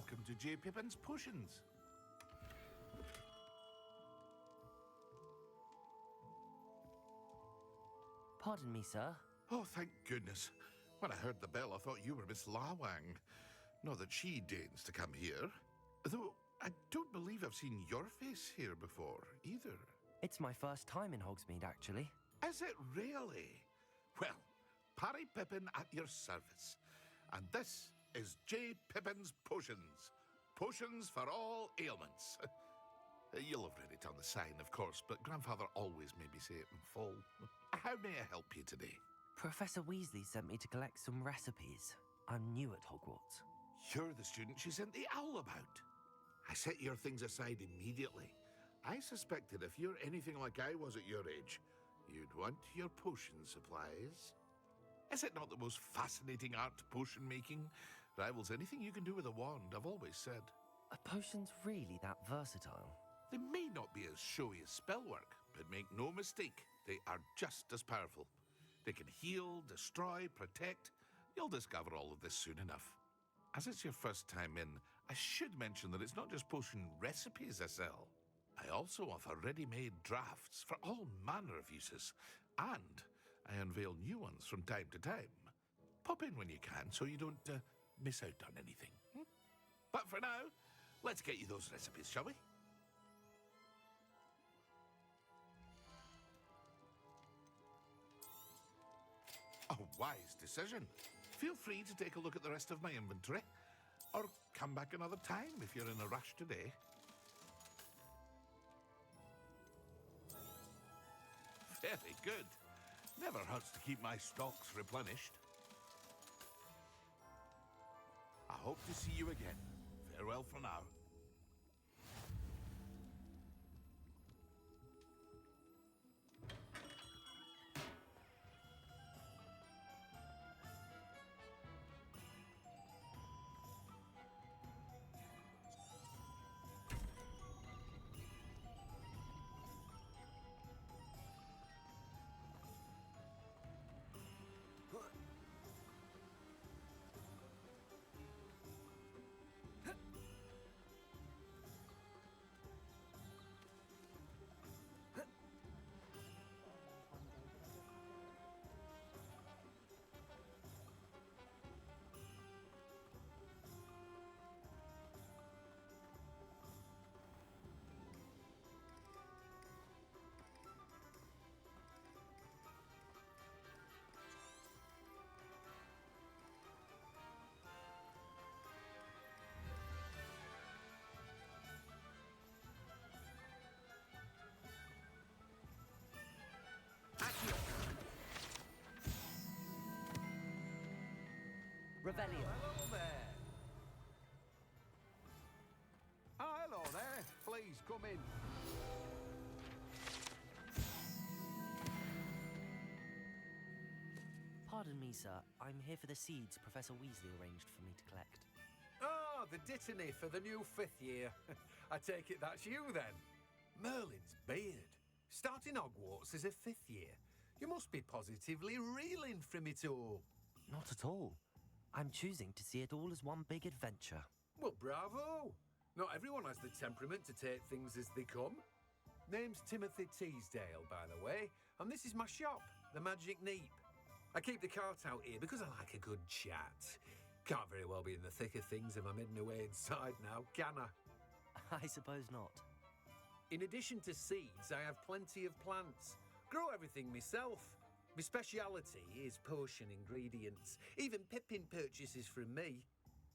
welcome to J. Pippin's Potions. Pardon me, sir. Oh, thank goodness. When I heard the bell, I thought you were Miss Lawang. Not that she deigns to come here. Though I don't believe I've seen your face here before, either. It's my first time in Hogsmeade, actually. Is it really? Well, Parry Pippin at your service. And this is J. Pippin's Potions. Potions for all ailments. You'll have read it on the sign, of course, but Grandfather always made me say it in full. How may I help you today? Professor Weasley sent me to collect some recipes. I'm new at Hogwarts. You're the student she sent the owl about. I set your things aside immediately. I suspected if you're anything like I was at your age, you'd want your potion supplies. Is it not the most fascinating art, potion making? Rivals anything you can do with a wand, I've always said. Are potions really that versatile? They may not be as showy as spellwork, but make no mistake, they are just as powerful. They can heal, destroy, protect. You'll discover all of this soon enough. As it's your first time in, I should mention that it's not just potion recipes I sell. I also offer ready-made drafts for all manner of uses, and I unveil new ones from time to time. Pop in when you can so you don't miss out on anything. But for now, let's get you those recipes, shall we? A wise decision. Feel free to take a look at the rest of my inventory, or come back another time if you're in a rush today. Very good. Never hurts to keep my stocks replenished. I hope to see you again. Farewell for now. Revelio. Hello there. Hello there. Please come in. Pardon me, sir. I'm here for the seeds Professor Weasley arranged for me to collect. Oh, the dittany for the new 5th year. I take it that's you then. Merlin's beard. Starting Hogwarts as a 5th year. You must be positively reeling from it all. Not at all. I'm choosing to see it all as one big adventure. Well, bravo. Not everyone has the temperament to take things as they come. Name's Timothy Teasdale, by the way, and this is my shop, the Magic Neep. I keep the cart out here because I like a good chat. Can't very well be in the thick of things if I'm hidden away inside now, can I? I suppose not. In addition to seeds, I have plenty of plants. Grow everything myself. My speciality is potion ingredients. Even Pippin purchases from me.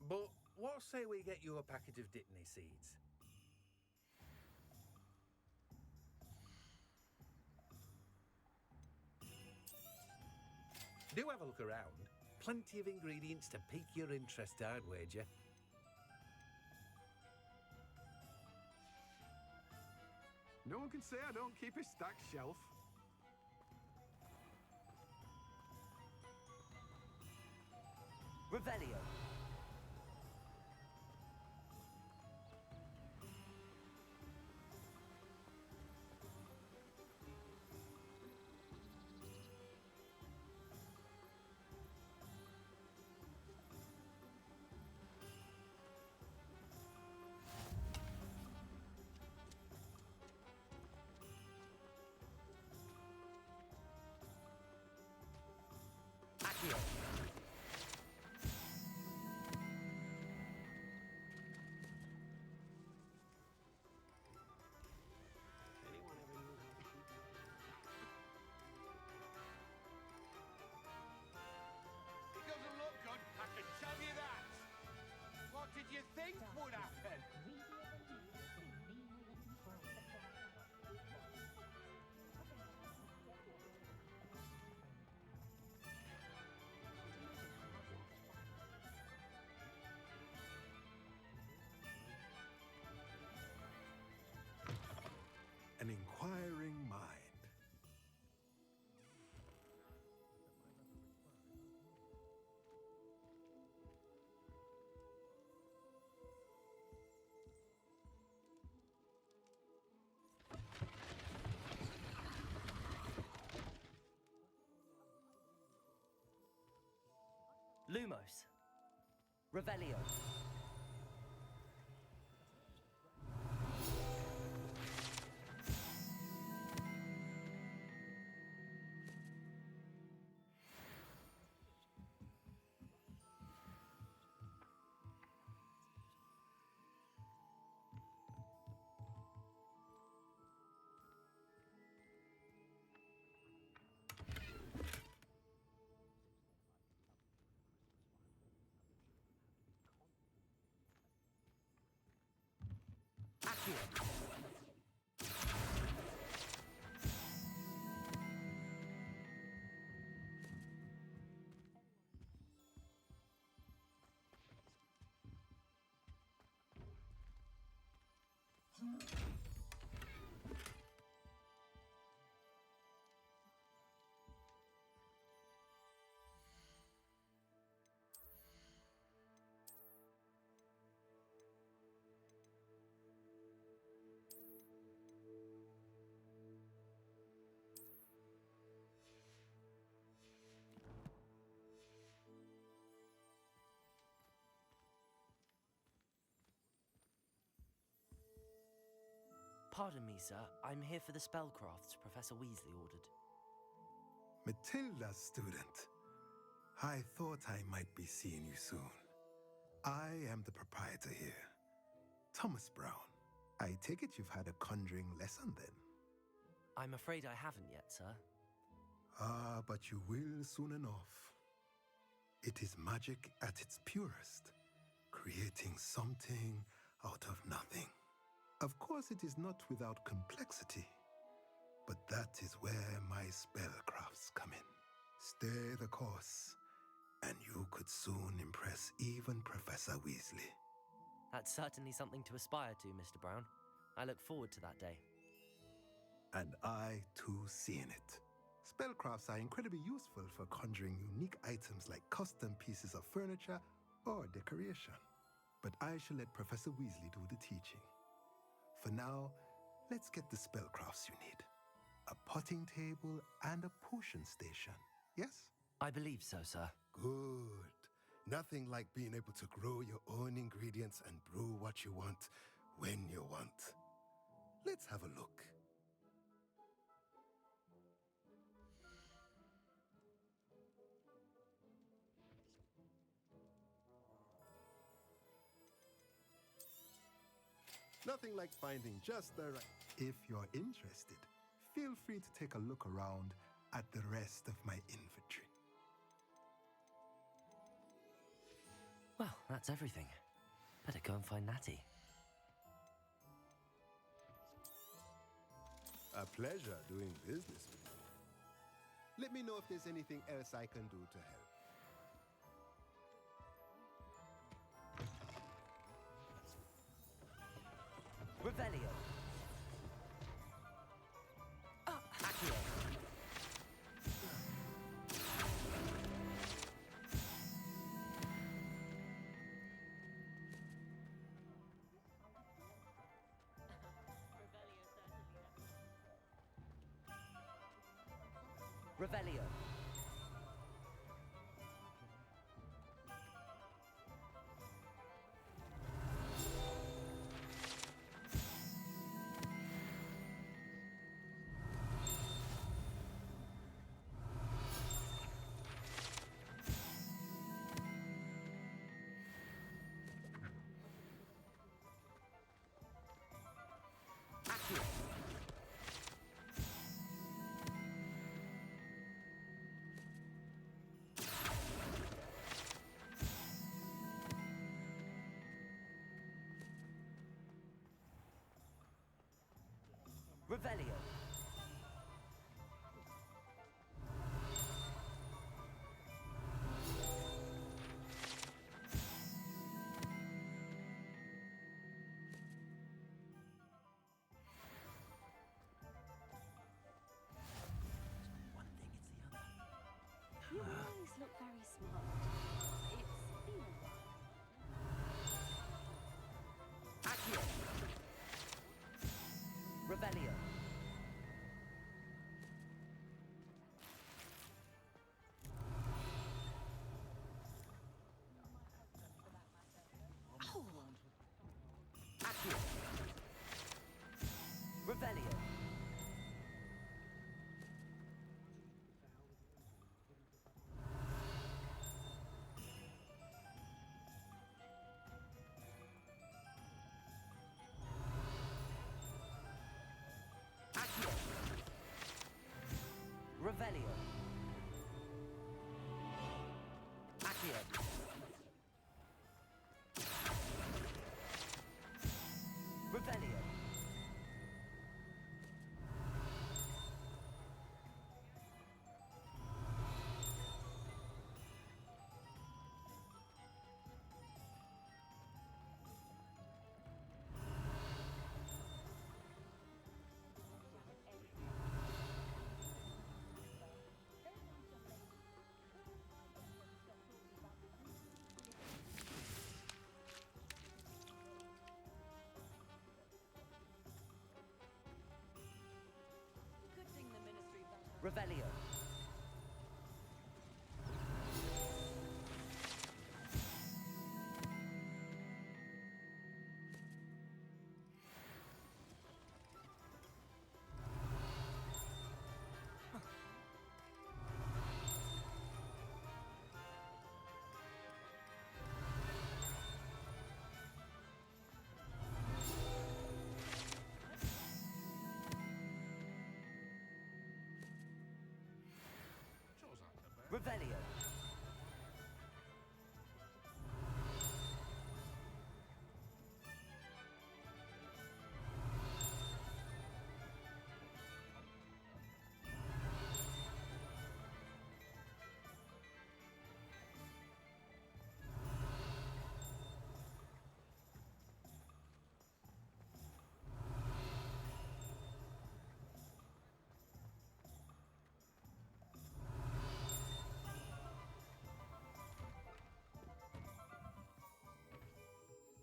But what say we get you a packet of dittany seeds? Do have a look around. Plenty of ingredients to pique your interest, I'd wager. No one can say I don't keep a stacked shelf. Revelio. Revelio. It doesn't look good, I can tell you that. What did you think would happen? An inquiring mind. Lumos. Revelio. Accio. Pardon me, sir. I'm here for the spellcrafts Professor Weasley ordered. Matilda's student. I thought I might be seeing you soon. I am the proprietor here, Thomas Brown. I take it you've had a conjuring lesson then? I'm afraid I haven't yet, sir. Ah, but you will soon enough. It is magic at its purest, creating something out of nothing. Of course, it is not without complexity, but that is where my spellcrafts come in. Stay the course, and you could soon impress even Professor Weasley. That's certainly something to aspire to, Mr. Brown. I look forward to that day. And I, too, seeing it. Spellcrafts are incredibly useful for conjuring unique items like custom pieces of furniture or decoration. But I shall let Professor Weasley do the teaching. For now, let's get the spellcrafts you need. A potting table and a potion station, yes? I believe so, sir. Good. Nothing like being able to grow your own ingredients and brew what you want when you want. Let's have a look. Nothing like finding just the right... If you're interested, feel free to take a look around at the rest of my inventory. Well, that's everything. Better go and find Natty. A pleasure doing business with you. Let me know if there's anything else I can do to help. Revelio. Accio. Revelio. Revelio. One thing, it's the other. You always look very smart. It's been a while. Accio. Revelio. Accio. Revelio. Accio. Revelio. Accio. Revelio. Revelio. Revelio.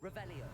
Revelio.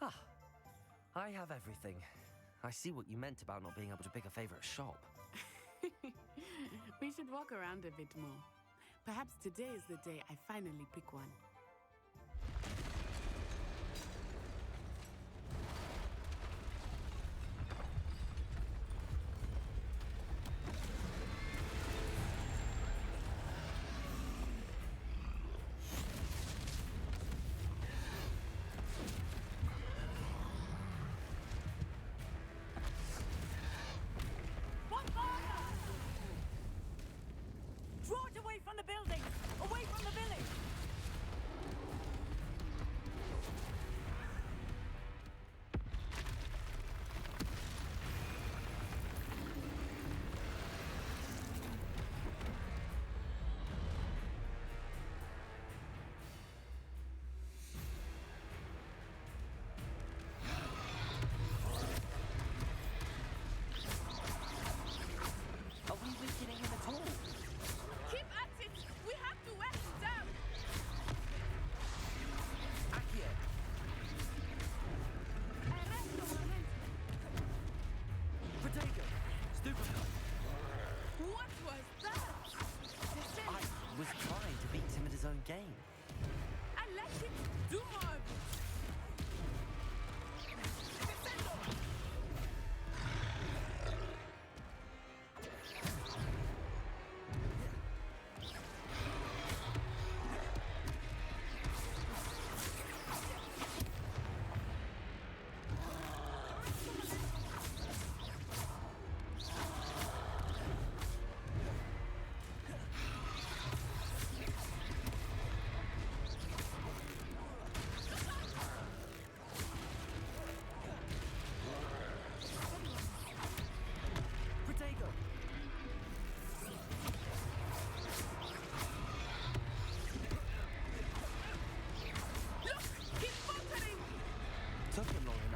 Ah, I have everything. I see what you meant about not being able to pick a favorite shop. We should walk around a bit more. Perhaps today is the day I finally pick one. Draw it away from the building! Away from the village!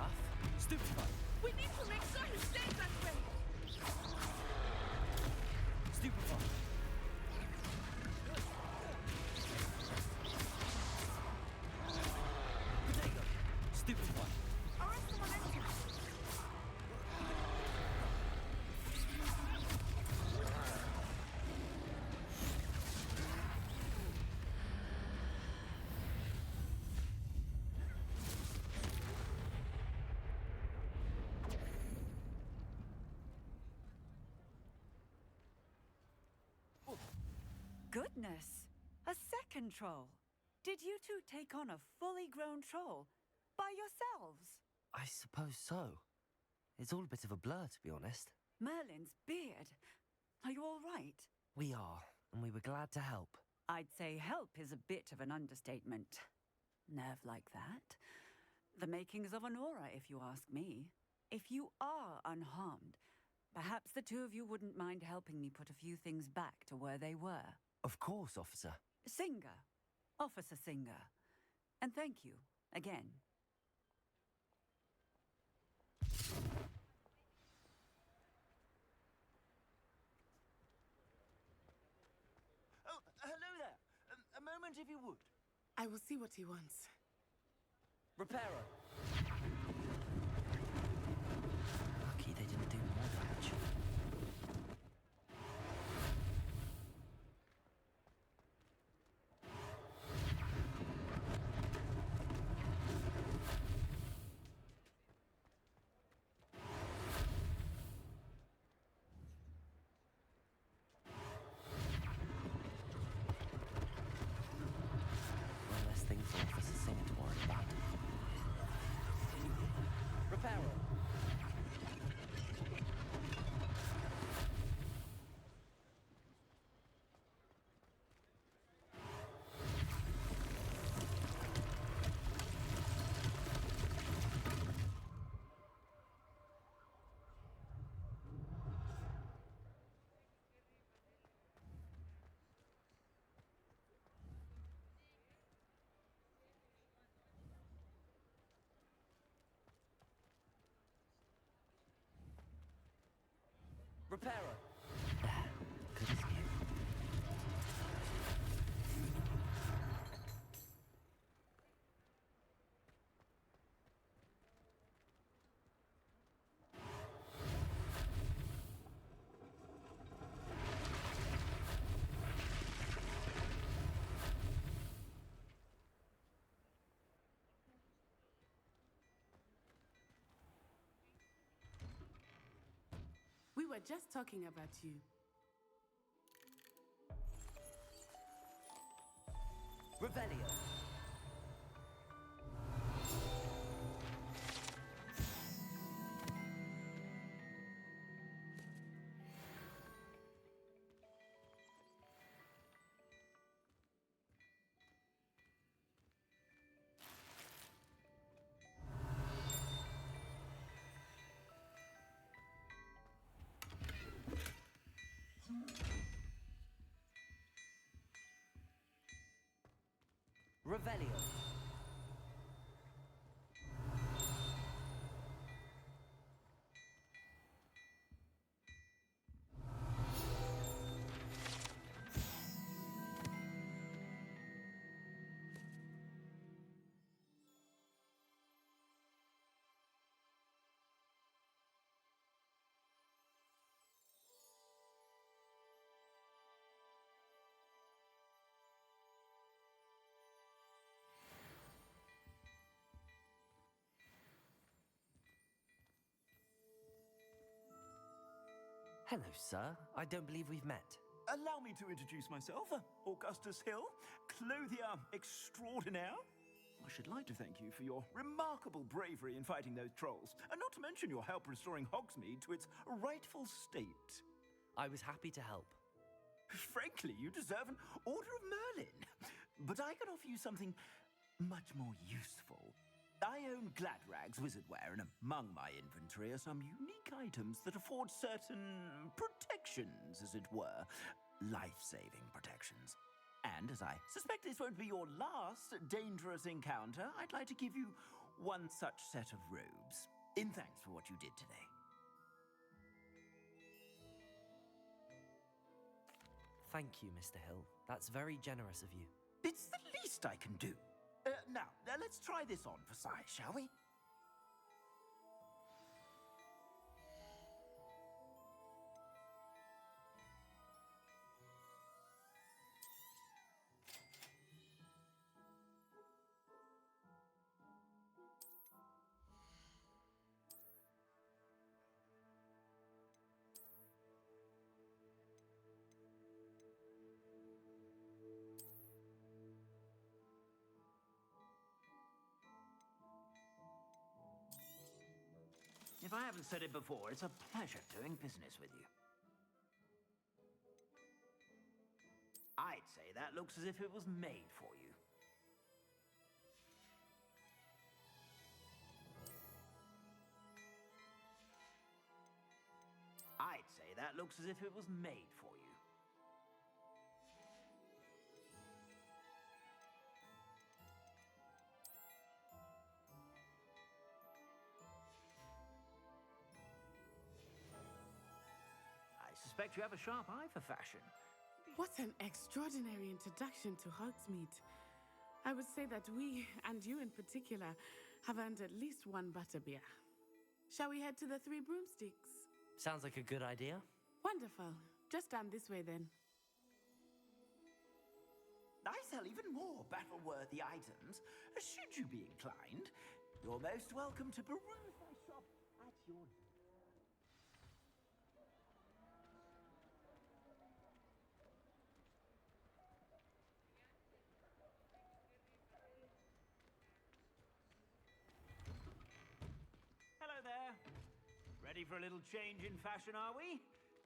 enough. Stupefy. We need to make sure he stays that way. Stupefy. Potato. Stupefy. Arrest the momentum. Goodness! A second troll! Did you two take on a fully grown troll? By yourselves? I suppose so. It's all a bit of a blur, to be honest. Merlin's beard. Are you all right? We are, and we were glad to help. I'd say help is a bit of an understatement. Nerve like that. The makings of an aura, if you ask me. If you are unharmed, perhaps the two of you wouldn't mind helping me put a few things back to where they were. Of course, officer. Singer. Officer Singer. And thank you, again. Oh, hello there. A moment, if you would. I will see what he wants. Repairer. Lucky they didn't do more damage. One less thing for Officer Singer to worry about. Repairer. Repairer. Good as new. We were just talking about you. Revelio. Revelio. Hello, sir. I don't believe we've met. Allow me to introduce myself. Augustus Hill, clothier extraordinaire. I should like to thank you for your remarkable bravery in fighting those trolls, and not to mention your help restoring Hogsmeade to its rightful state. I was happy to help. Frankly, you deserve an Order of Merlin. But I can offer you something much more useful. I own Gladrag's wizardware, and among my inventory are some unique items that afford certain protections, as it were. Life-saving protections. And as I suspect this won't be your last dangerous encounter, I'd like to give you one such set of robes, in thanks for what you did today. Thank you, Mr. Hill. That's very generous of you. It's the least I can do. Now, let's try this on for size, shall we? If I haven't said it before, it's a pleasure doing business with you. I'd say that looks as if it was made for you. I'd say that looks as if it was made for you. I suspect you have a sharp eye for fashion. What an extraordinary introduction to Hogsmeade. I would say that we, and you in particular, have earned at least one butterbeer. Shall we head to the Three Broomsticks? Sounds like a good idea. Wonderful. Just down this way then. I sell even more battle-worthy items. Should you be inclined, you're most welcome to peruse my shop at your leisure. Hello there. Ready for a little change in fashion, are we?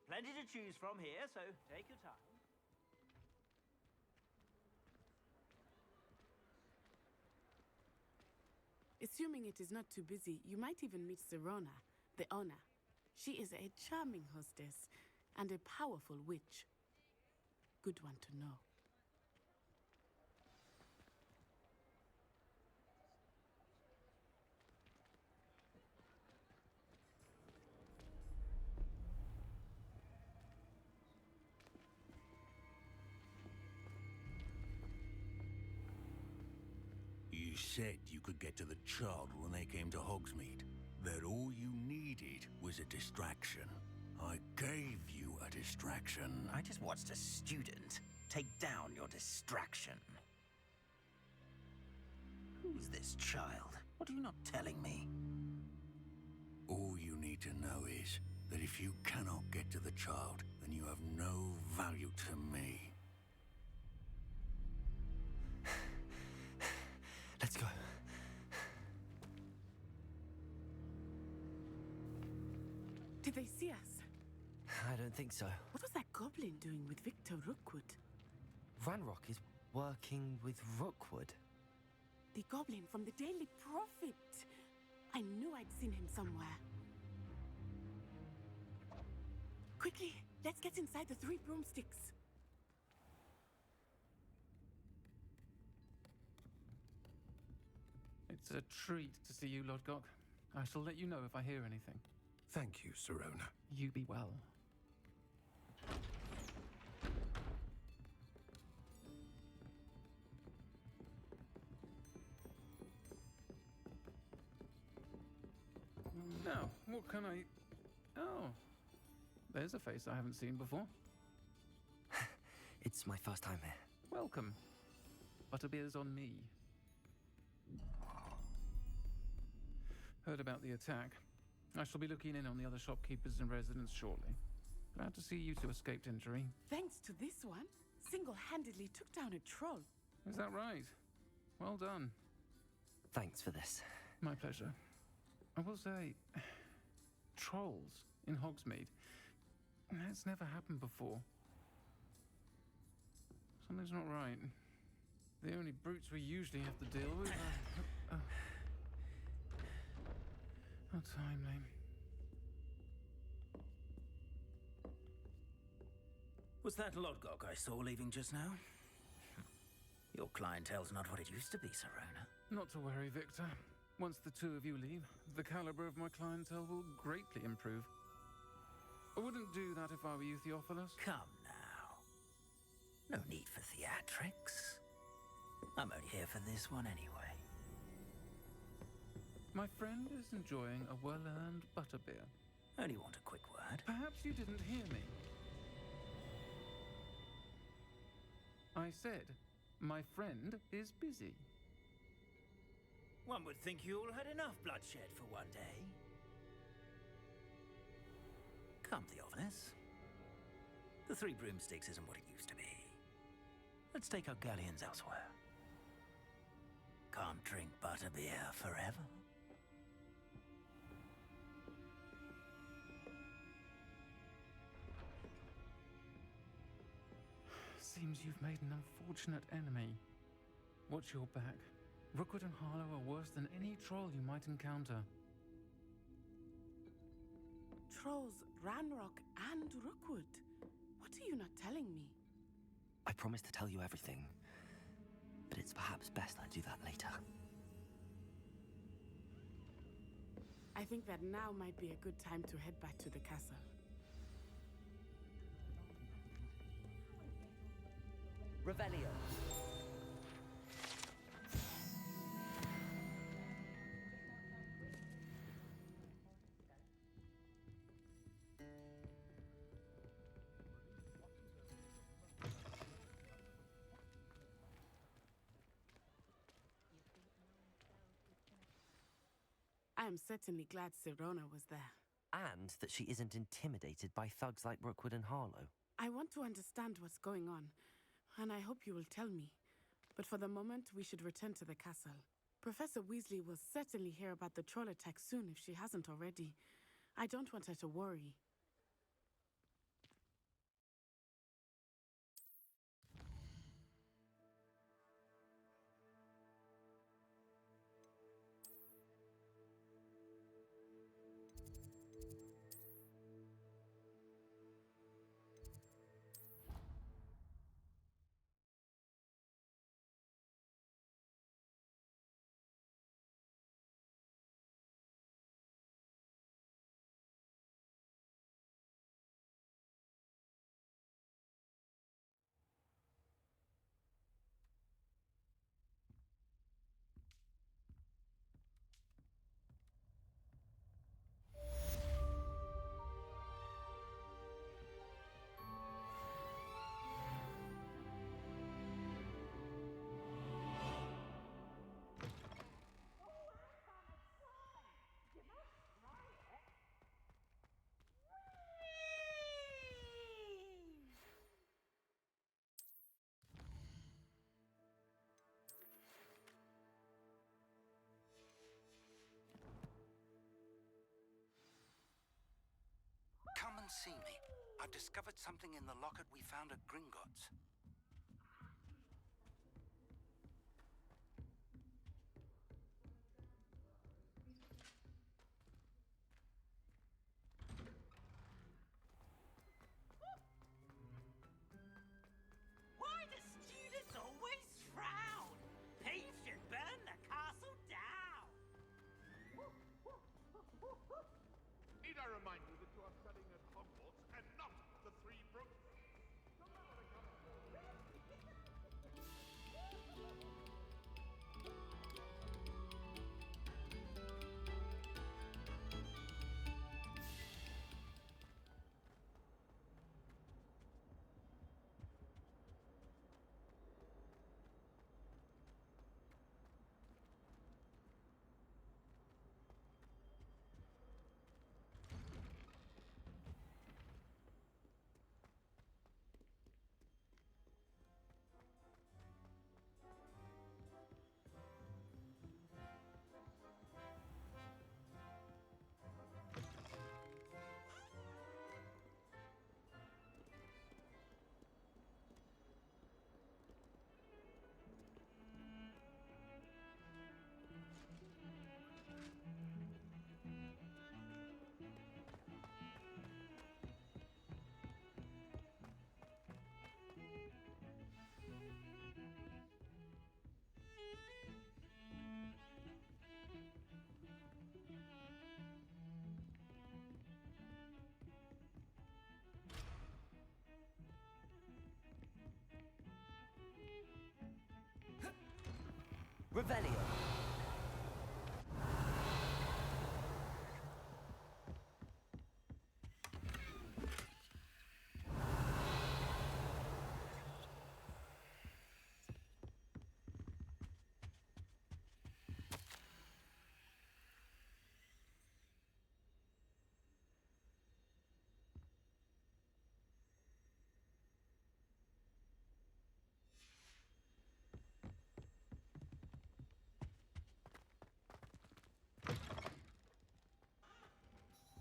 Plenty to choose from here, so take your time. Assuming it is not too busy, you might even meet Serona, the owner. She is a charming hostess and a powerful witch. Good one to know. You said you could get to the child when they came to Hogsmeade. That all you needed was a distraction. I gave you a distraction. I just watched a student take down your distraction. Who's this child? What are you not telling me? All you need to know is that if you cannot get to the child, then you have no value to me. Let's go. Did they see us? I don't think so. What was that goblin doing with Victor Rookwood? Ranrock is working with Rookwood. The goblin from the Daily Prophet. I knew I'd seen him somewhere. Quickly, let's get inside the Three Broomsticks. It's a treat to see you, Lodgok. I shall let you know if I hear anything. Thank you, Serona. You be well. Now, what can I... Oh, there's a face I haven't seen before. It's my first time here. Welcome. Butterbeer's on me. Heard about the attack. I shall be looking in on the other shopkeepers and residents shortly. Glad to see you two escaped injury. Thanks to this one, single-handedly took down a troll. Is that right? Well done. Thanks for this. My pleasure. I will say, trolls in Hogsmeade. That's never happened before. Something's not right. The only brutes we usually have to deal with are... How timely. Was that Lodgok I saw leaving just now? Your clientele's not what it used to be, Serona. Not to worry, Victor. Once the two of you leave, the caliber of my clientele will greatly improve. I wouldn't do that if I were you, Theophilus. Come now. No need for theatrics. I'm only here for this one anyway. My friend is enjoying a well-earned butterbeer. Only want a quick word. Perhaps you didn't hear me. I said, my friend is busy. One would think you all had enough bloodshed for one day. Come, Theophilus. The Three Broomsticks isn't what it used to be. Let's take our galleons elsewhere. Can't drink butterbeer forever. Seems you've made an unfortunate enemy. Watch your back. Rookwood and Harlow are worse than any troll you might encounter. Trolls, Ranrock, and Rookwood. What are you not telling me? I promised to tell you everything, but it's perhaps best I do that later. I think that now might be a good time to head back to the castle. Revelio. I am certainly glad Sirona was there. And that she isn't intimidated by thugs like Rookwood and Harlow. I want to understand what's going on, and I hope you will tell me. But for the moment, we should return to the castle. Professor Weasley will certainly hear about the troll attack soon if she hasn't already. I don't want her to worry. Come and see me. I've discovered something in the locket we found at Gringotts. Why do students always frown? Peace should burn the castle down. Need I remind you that you are studying at Hogwarts and not the Three Broomsticks? No matter the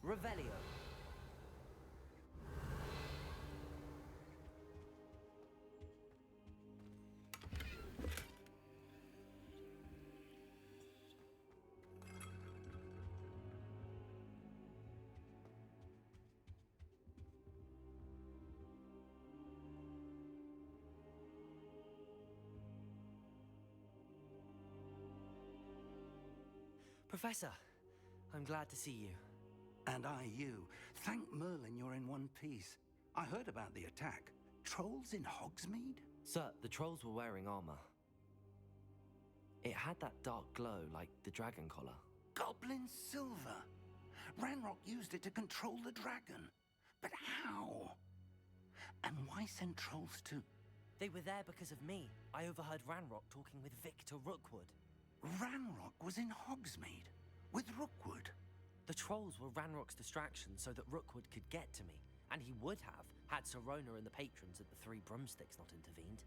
Revelio. Professor, I'm glad to see you. And I you. Thank Merlin you're in one piece. I heard about the attack. Trolls in Hogsmeade? Sir, the trolls were wearing armor. It had that dark glow like the dragon collar. Goblin silver. Ranrock used it to control the dragon. But how? And why send trolls to... They were there because of me. I overheard Ranrock talking with Victor Rookwood. Ranrock was in Hogsmeade with Rookwood. The trolls were Ranrock's distraction so that Rookwood could get to me, and he would have had Serona and the patrons at the Three Broomsticks not intervened.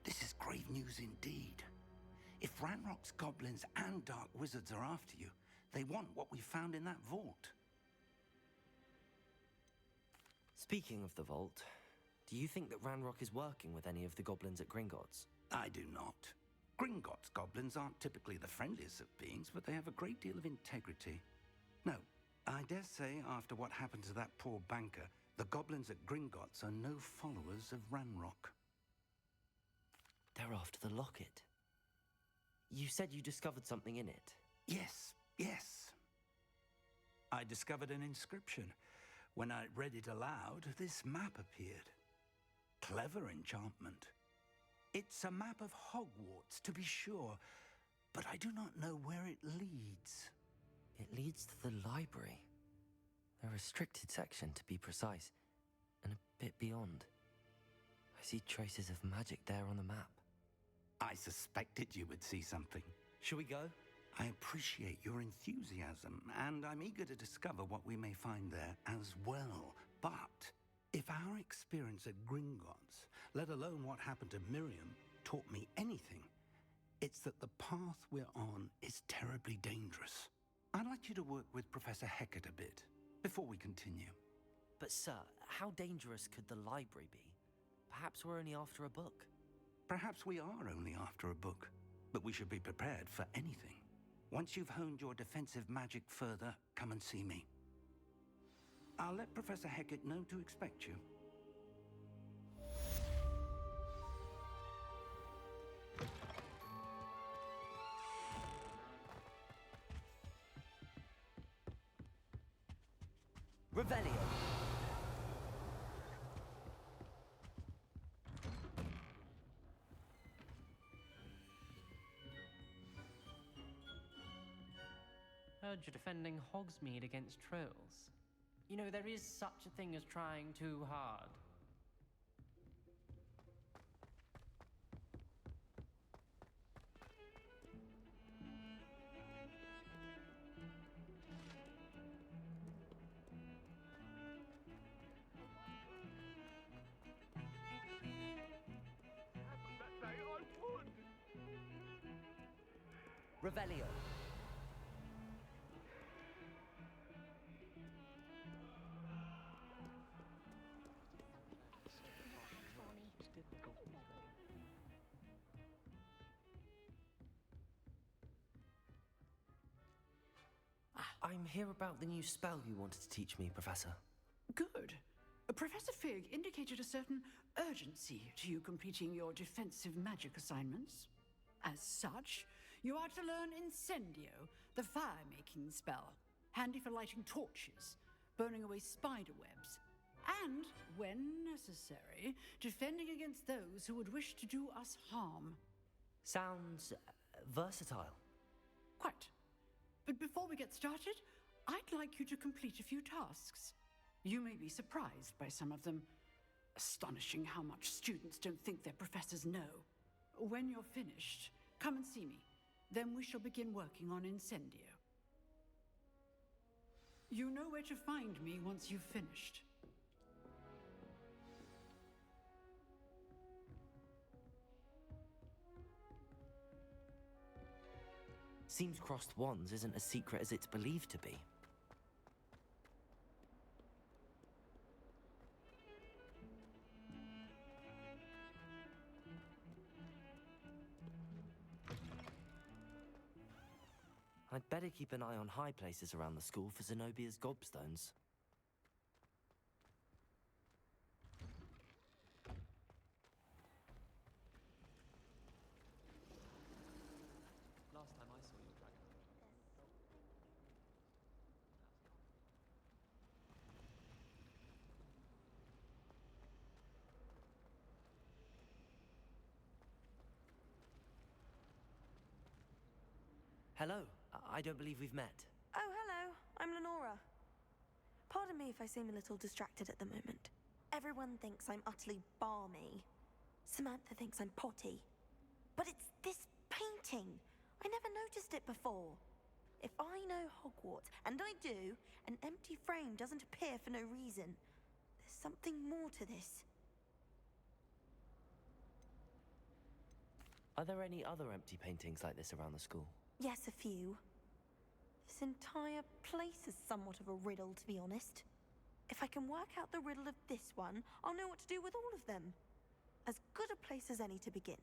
This is grave news indeed. If Ranrock's goblins and dark wizards are after you, they want what we found in that vault. Speaking of the vault, do you think that Ranrock is working with any of the goblins at Gringotts? I do not. Gringotts goblins aren't typically the friendliest of beings, but they have a great deal of integrity. No, I dare say after what happened to that poor banker, the goblins at Gringotts are no followers of Ranrock. They're after the locket. You said you discovered something in it. Yes. I discovered an inscription. When I read it aloud, this map appeared. Clever enchantment. It's a map of Hogwarts, to be sure, but I do not know where it leads. It leads to the library. A restricted section, to be precise, and a bit beyond. I see traces of magic there on the map. I suspected you would see something. Shall we go? I appreciate your enthusiasm, and I'm eager to discover what we may find there as well. But if our experience at Gringotts, let alone what happened to Miriam, taught me anything, it's that the path we're on is terribly dangerous. I'd like you to work with Professor Hecat a bit, before we continue. But sir, how dangerous could the library be? Perhaps we're only after a book. Perhaps we are only after a book, but we should be prepared for anything. Once you've honed your defensive magic further, come and see me. I'll let Professor Hecat know to expect you. Revelio. Heard you're defending Hogsmeade against trolls. You know, there is such a thing as trying too hard. Revelio. I'm here about the new spell you wanted to teach me, Professor. Good. Professor Fig indicated a certain urgency to you completing your defensive magic assignments. As such, you are to learn Incendio, the fire-making spell, handy for lighting torches, burning away spider webs, and, when necessary, defending against those who would wish to do us harm. Sounds versatile. Quite. But before we get started, I'd like you to complete a few tasks. You may be surprised by some of them. Astonishing how much students don't think their professors know. When you're finished, come and see me. Then we shall begin working on Incendio. You know where to find me once you've finished. Seems crossed wands isn't as secret as it's believed to be. I'd better keep an eye on high places around the school for Zenobia's gobstones. Last time I saw your dragon. Hello. I don't believe we've met. Oh, hello. I'm Lenora. Pardon me if I seem a little distracted at the moment. Everyone thinks I'm utterly balmy. Samantha thinks I'm potty. But it's this painting. I never noticed it before. If I know Hogwarts, and I do, an empty frame doesn't appear for no reason. There's something more to this. Are there any other empty paintings like this around the school? Yes, a few. This entire place is somewhat of a riddle, to be honest. If I can work out the riddle of this one, I'll know what to do with all of them. As good a place as any to begin.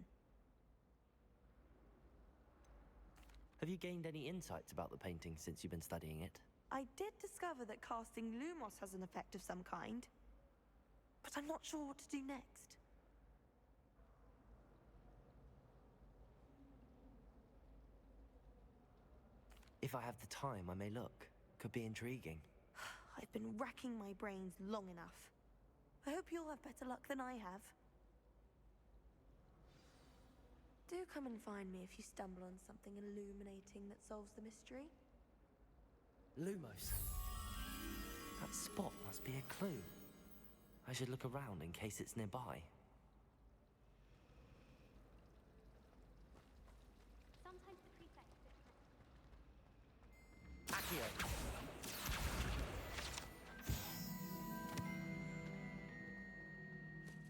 Have you gained any insights about the painting since you've been studying it? I did discover that casting Lumos has an effect of some kind. But I'm not sure what to do next. If I have the time, I may look. Could be intriguing. I've been racking my brains long enough. I hope you'll have better luck than I have. Do come and find me if you stumble on something illuminating that solves the mystery. Lumos. That spot must be a clue. I should look around in case it's nearby. Sometimes the prefect... Accio!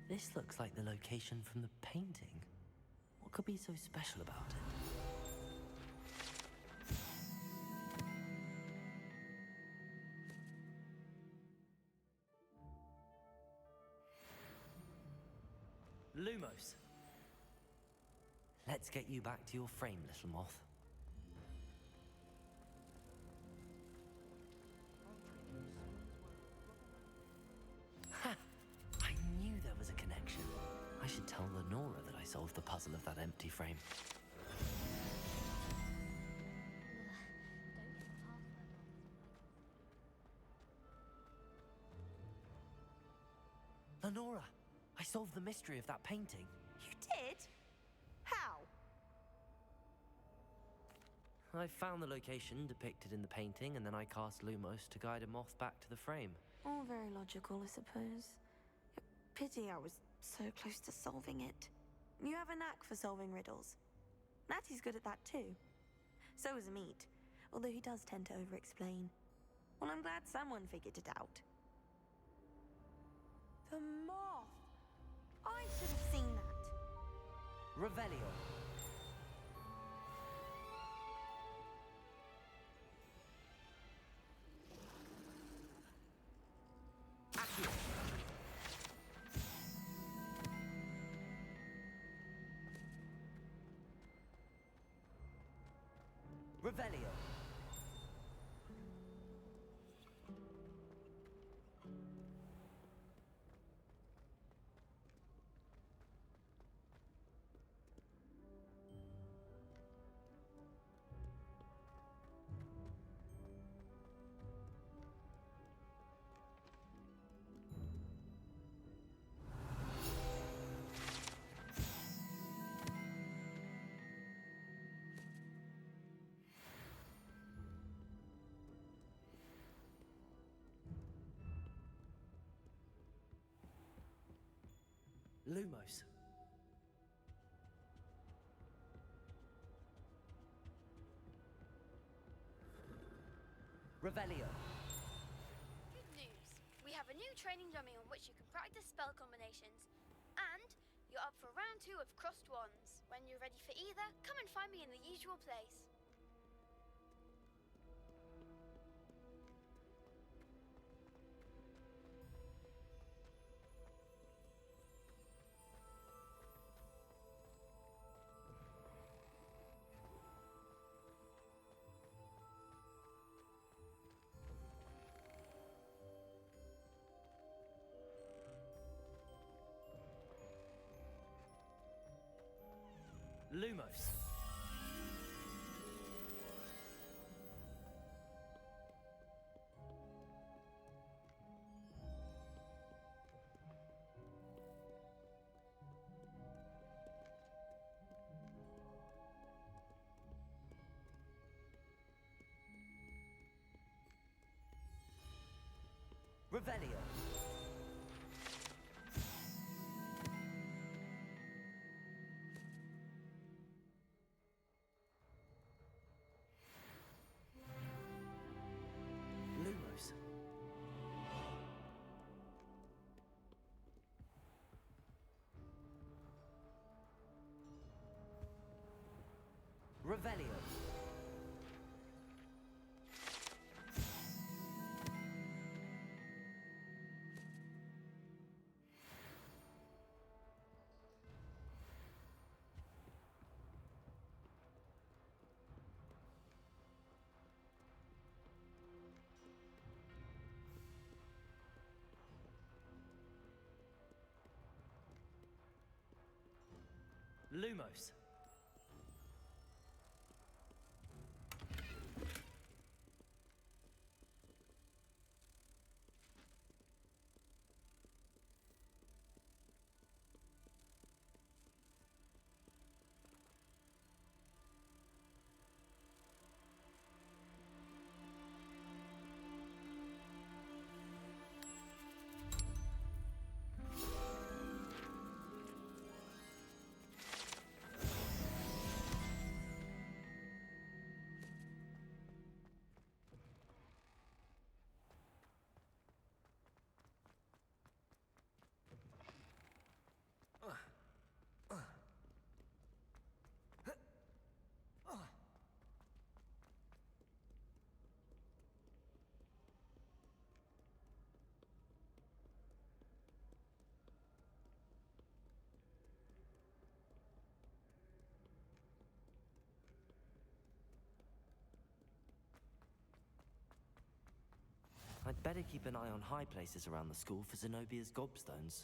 This looks like the location from the painting. What could be so special about it? Lumos. Let's get you back to your frame, little moth. Ha! I knew there was a connection. I should tell Lenora that I solved the puzzle of that empty frame. Lenora, I solved the mystery of that painting. You did? How? I found the location depicted in the painting, and then I cast Lumos to guide a moth back to the frame. All very logical, I suppose. Pity I was so close to solving it. You have a knack for solving riddles. Natty's good at that too. So is Amit, although he does tend to over-explain. Well, I'm glad someone figured it out. The moth! I should have seen that. Revelio. Accio. Revelio. Lumos. Revelio. Good news. We have a new training dummy on which you can practice spell combinations. And you're up for round 2 of Crossed Wands. When you're ready for either, come and find me in the usual place. Lumos. Revelio. Lumos. Revelio. Lumos. I'd better keep an eye on high places around the school for Zenobia's gobstones.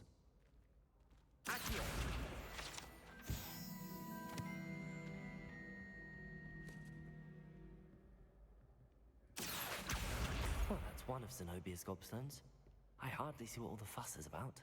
Accio! Well, that's one of Zenobia's gobstones. I hardly see what all the fuss is about.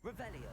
Revelio.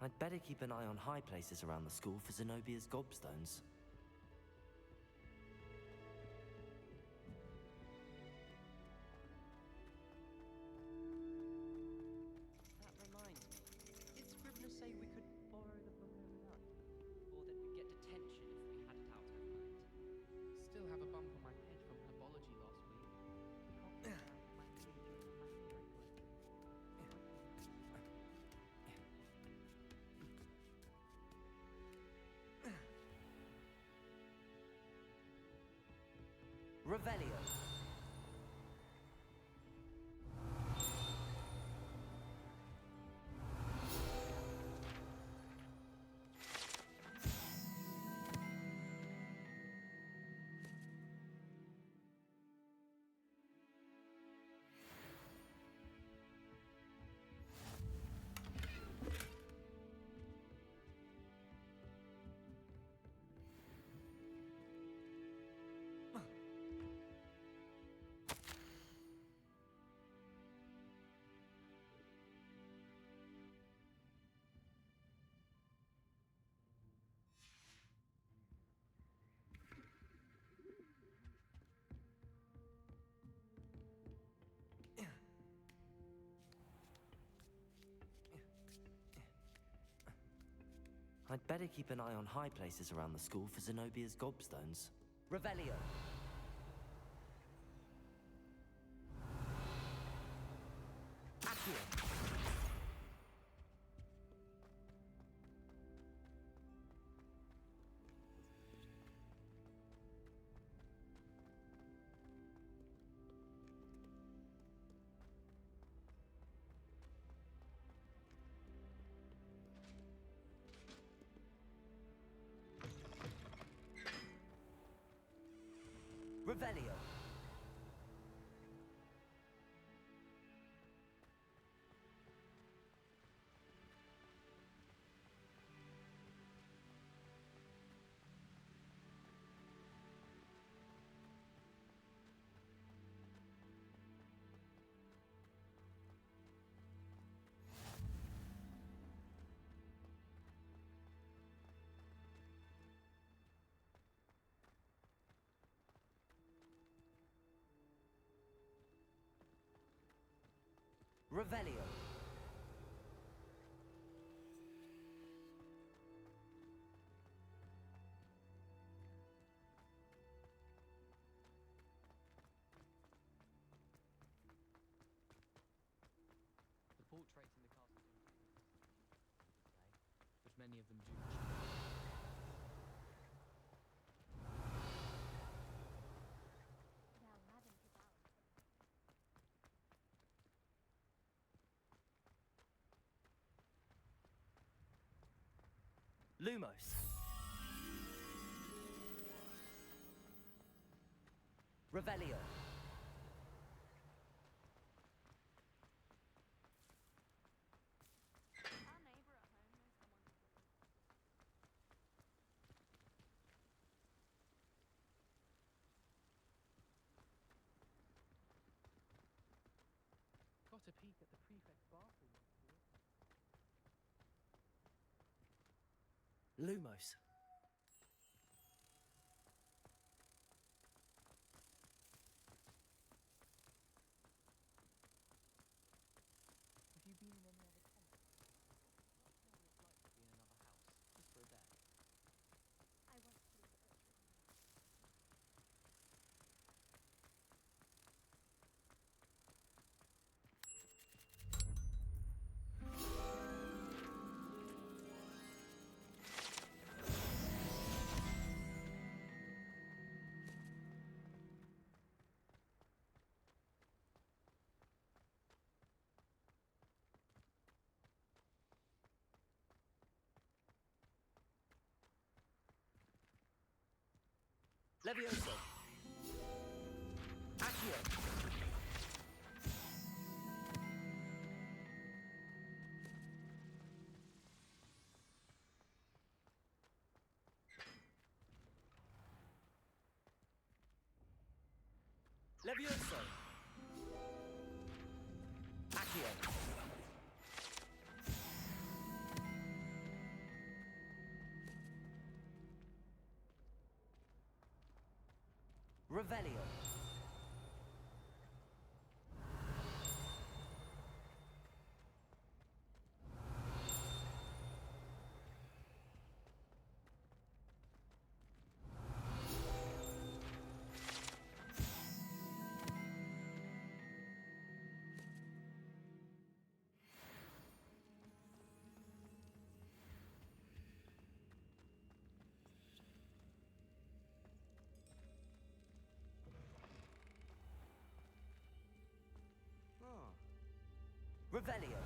I'd better keep an eye on high places around the school for Zenobia's gobstones. That reminds me. Did Scrivener say we could borrow the book overnight? Or that we'd get detention if we had it out overnight? Still have a bump on my head from herbology last week. Can't get around my major Revelio. I'd better keep an eye on high places around the school for Zenobia's gobstones. Revelio. Accio. Revelio. Revelio. The portraits in the castle don't do but many of them do. Lumos. Revelio. Got a peek at the prefect's bathroom. Lumos. Have you been in any other comments? What it's like to be in another house, just for a day? I want to leave it. Levioso. Accio. Levioso. Accio. Revelio. Revelio.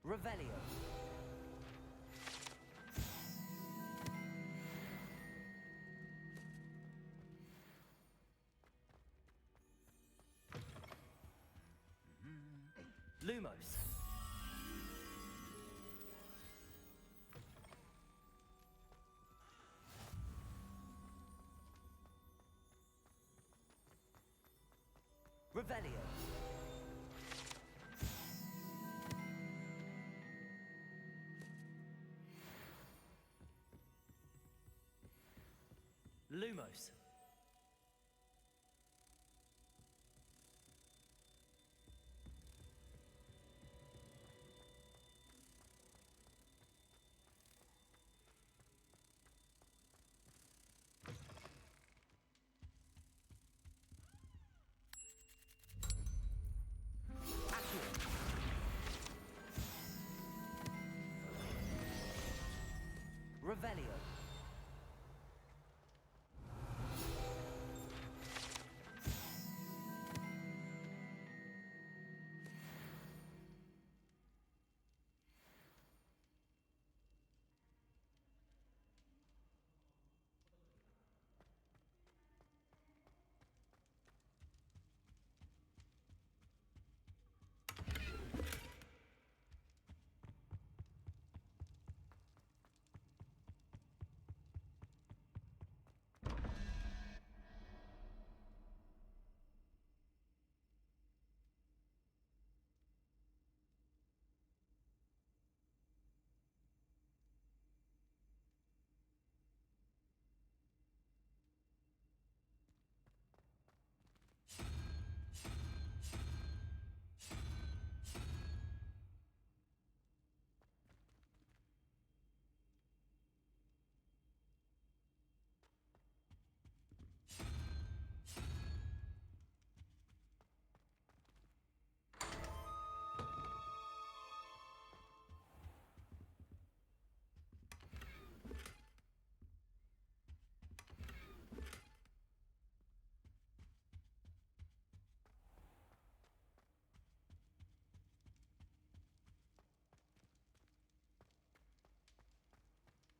Revelio. Lumos. Revelio. Lumos. Revelio.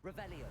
Revelio.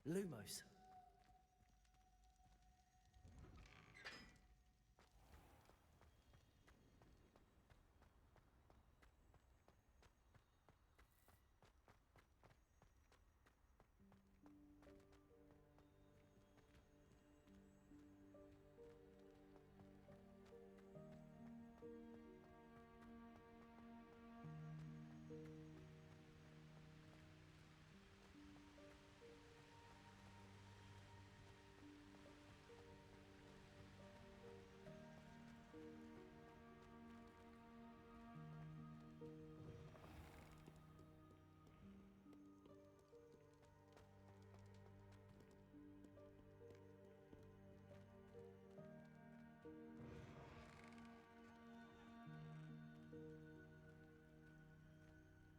Lumos.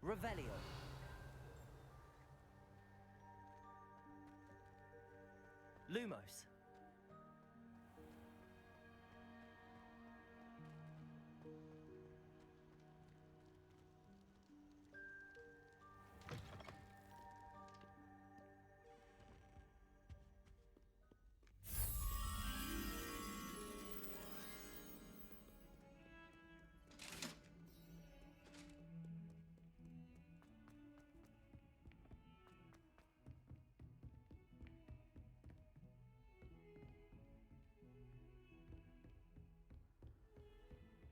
Revelio. Lumos.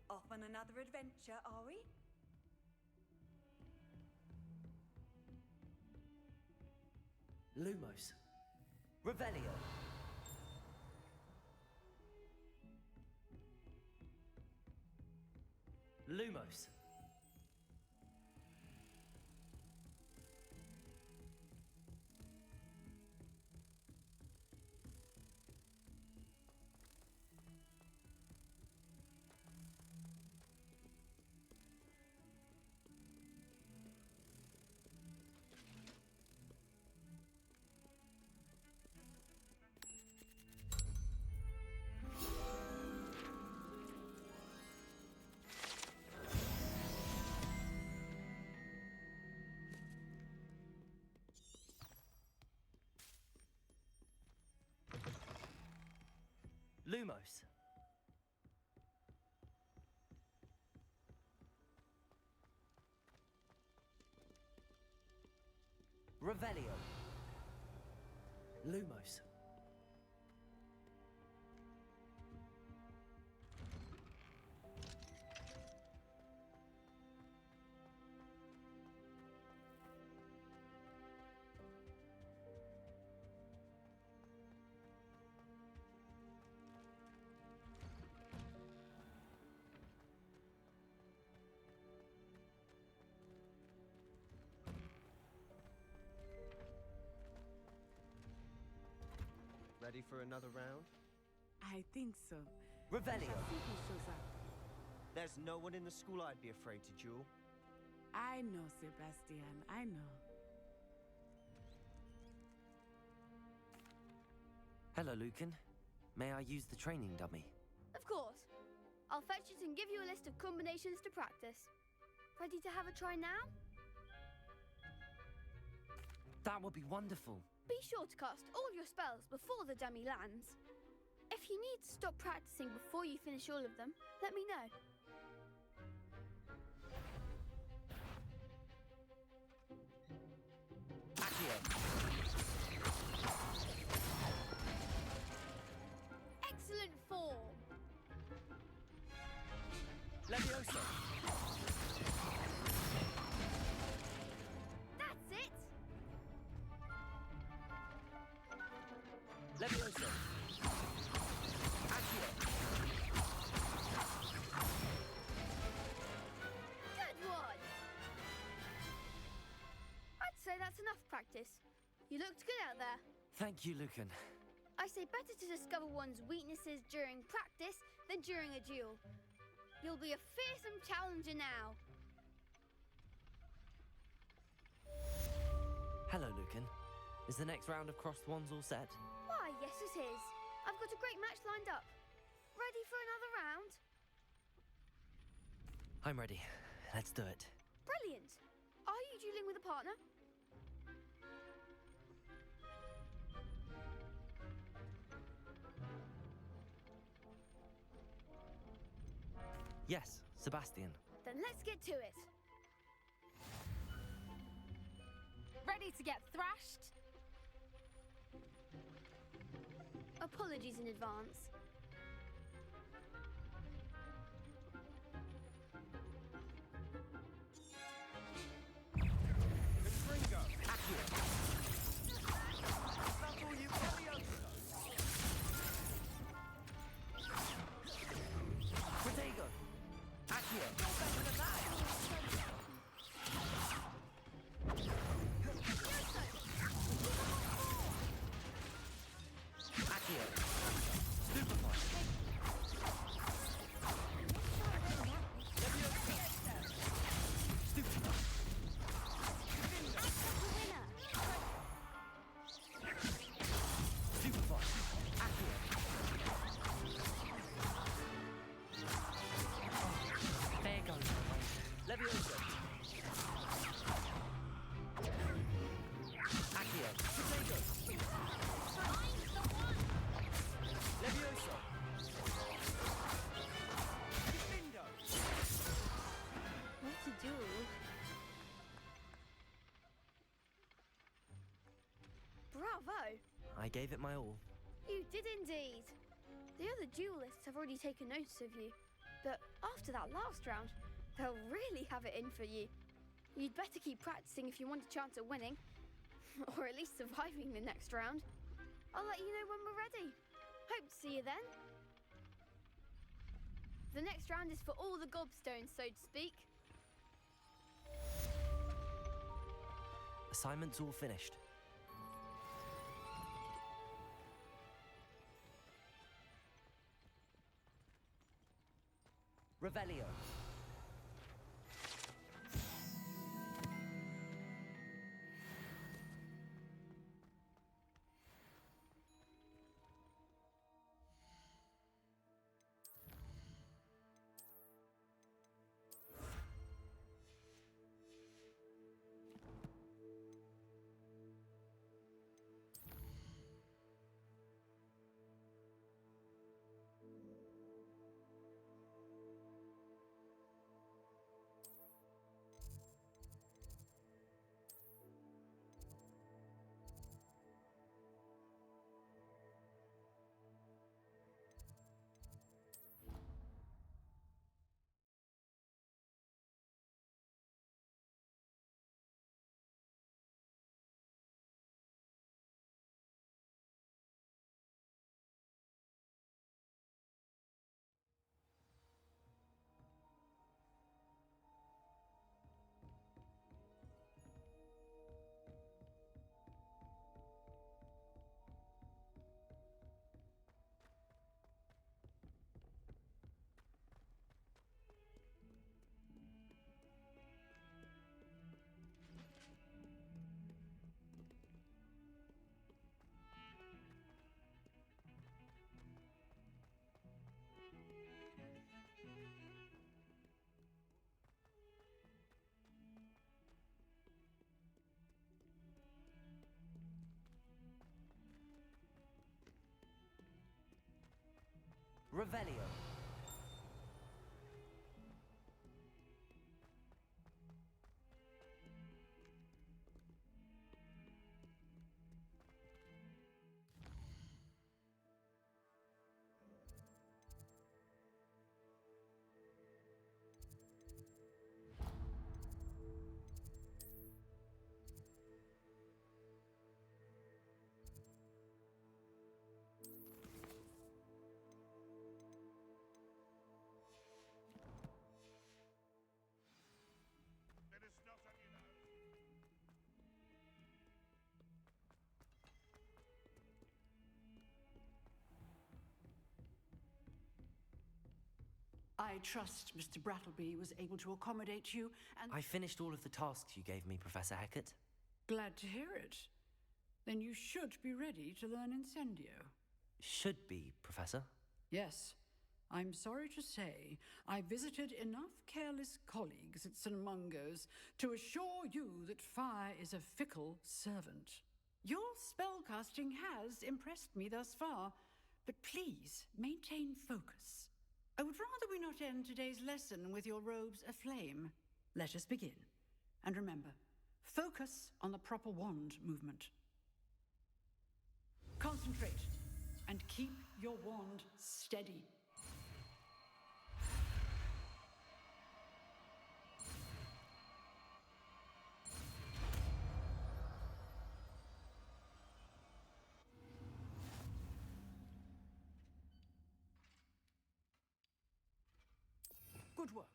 Off on another adventure, are we? Lumos. Revelio. Lumos. Lumos. Revelio. Lumos. Ready for another round? I think so. Revelio. Shall see who shows up. There's no one in the school I'd be afraid to duel. I know, Sebastian. I know. Hello, Lucan. May I use the training dummy? Of course. I'll fetch it and give you a list of combinations to practice. Ready to have a try now? That would be wonderful. Be sure to cast all your spells before the dummy lands. If you need to stop practicing before you finish all of them, let me know. Accio. Excellent form. Levioso. That's it. Levioso. Accio. Good one. I'd say that's enough practice. You looked good out there. Thank you, Lucan. I say better to discover one's weaknesses during practice than during a duel. You'll be a fearsome challenger now. Hello, Lucan. Is the next round of crossed wands all set? Why, yes it is. I've got a great match lined up. Ready for another round? I'm ready. Let's do it. Brilliant. Are you dueling with a partner? Yes, Sebastian. Then let's get to it. Ready to get thrashed? Apologies in advance. Gringo. That's all you got, Protego! Accio! You're better than that! Accio! Stupefy! Stupefy! Stupefy! Accio! There goes. Leviosa! Accio! Protego! Leviosa! Defendo! What to do? Bravo! I gave it my all. You did indeed. The other duelists have already taken notice of you, but after that last round, they'll really have it in for you. You'd better keep practicing if you want a chance at winning, or at least surviving the next round. I'll let you know when we're ready. Hope to see you then. The next round is for all the gobstones, so to speak. Assignment's all finished. Revelio. Revelio. Let us not on you now. I trust Mr. Brattleby was able to accommodate you, and I finished all of the tasks you gave me, Professor Hecat. glad to hear it. Then you should be ready to learn Incendio. Should be, Professor. Yes. I'm sorry to say, I visited enough careless colleagues at St. Mungo's to assure you that fire is a fickle servant. Your spellcasting has impressed me thus far, but please maintain focus. I would rather we not end today's lesson with your robes aflame. Let us begin. And remember, focus on the proper wand movement. Concentrate and keep your wand steady. Good work.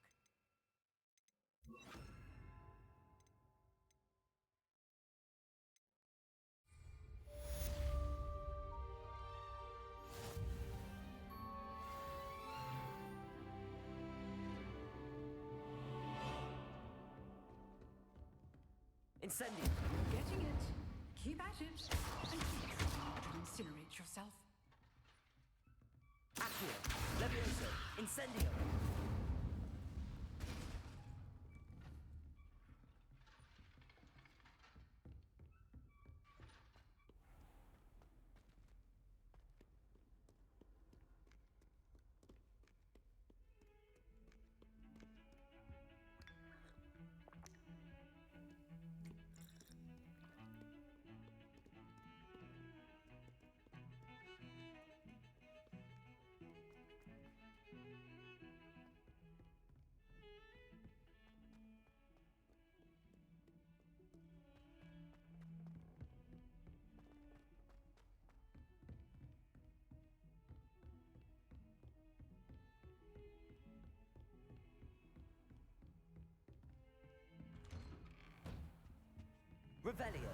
Incendio! You're getting it. Keep at it. And keep trying to incinerate yourself. Accio! Levioso! Incendio! Revelio.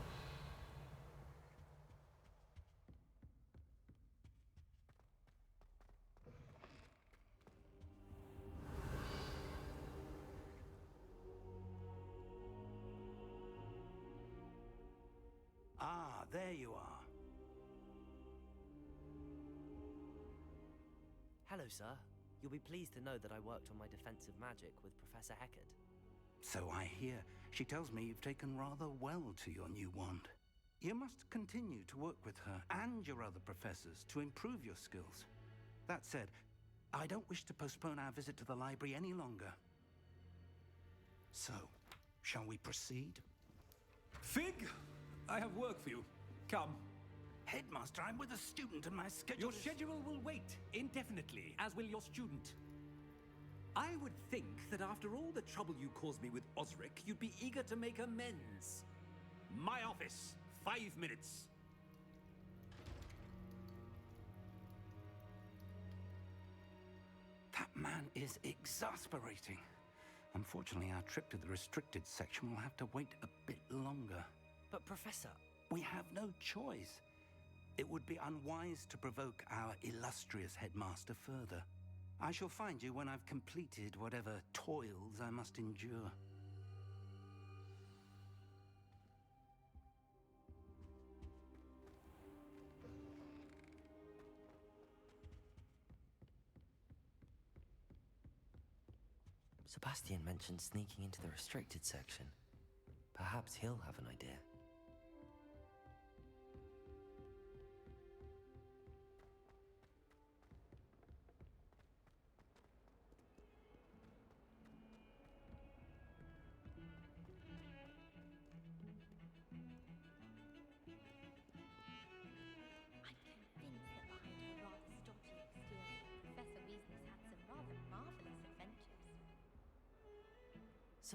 Ah, there you are. Hello, sir. You'll be pleased to know that I worked on my defensive magic with Professor Heckard. So I hear. She tells me you've taken rather well to your new wand. You must continue to work with her and your other professors to improve your skills. That said, I don't wish to postpone our visit to the library any longer. So, shall we proceed? Fig, I have work for you. Come. Headmaster, I'm with a student and my schedule Your schedule will wait indefinitely, as will your student. I would think that after all the trouble you caused me with Osric, you'd be eager to make amends. My office, 5 minutes. That man is exasperating. Unfortunately, our trip to the restricted section will have to wait a bit longer. But, Professor... We have no choice. It would be unwise to provoke our illustrious headmaster further. I shall find you when I've completed whatever toils I must endure. Sebastian mentioned sneaking into the restricted section. Perhaps he'll have an idea.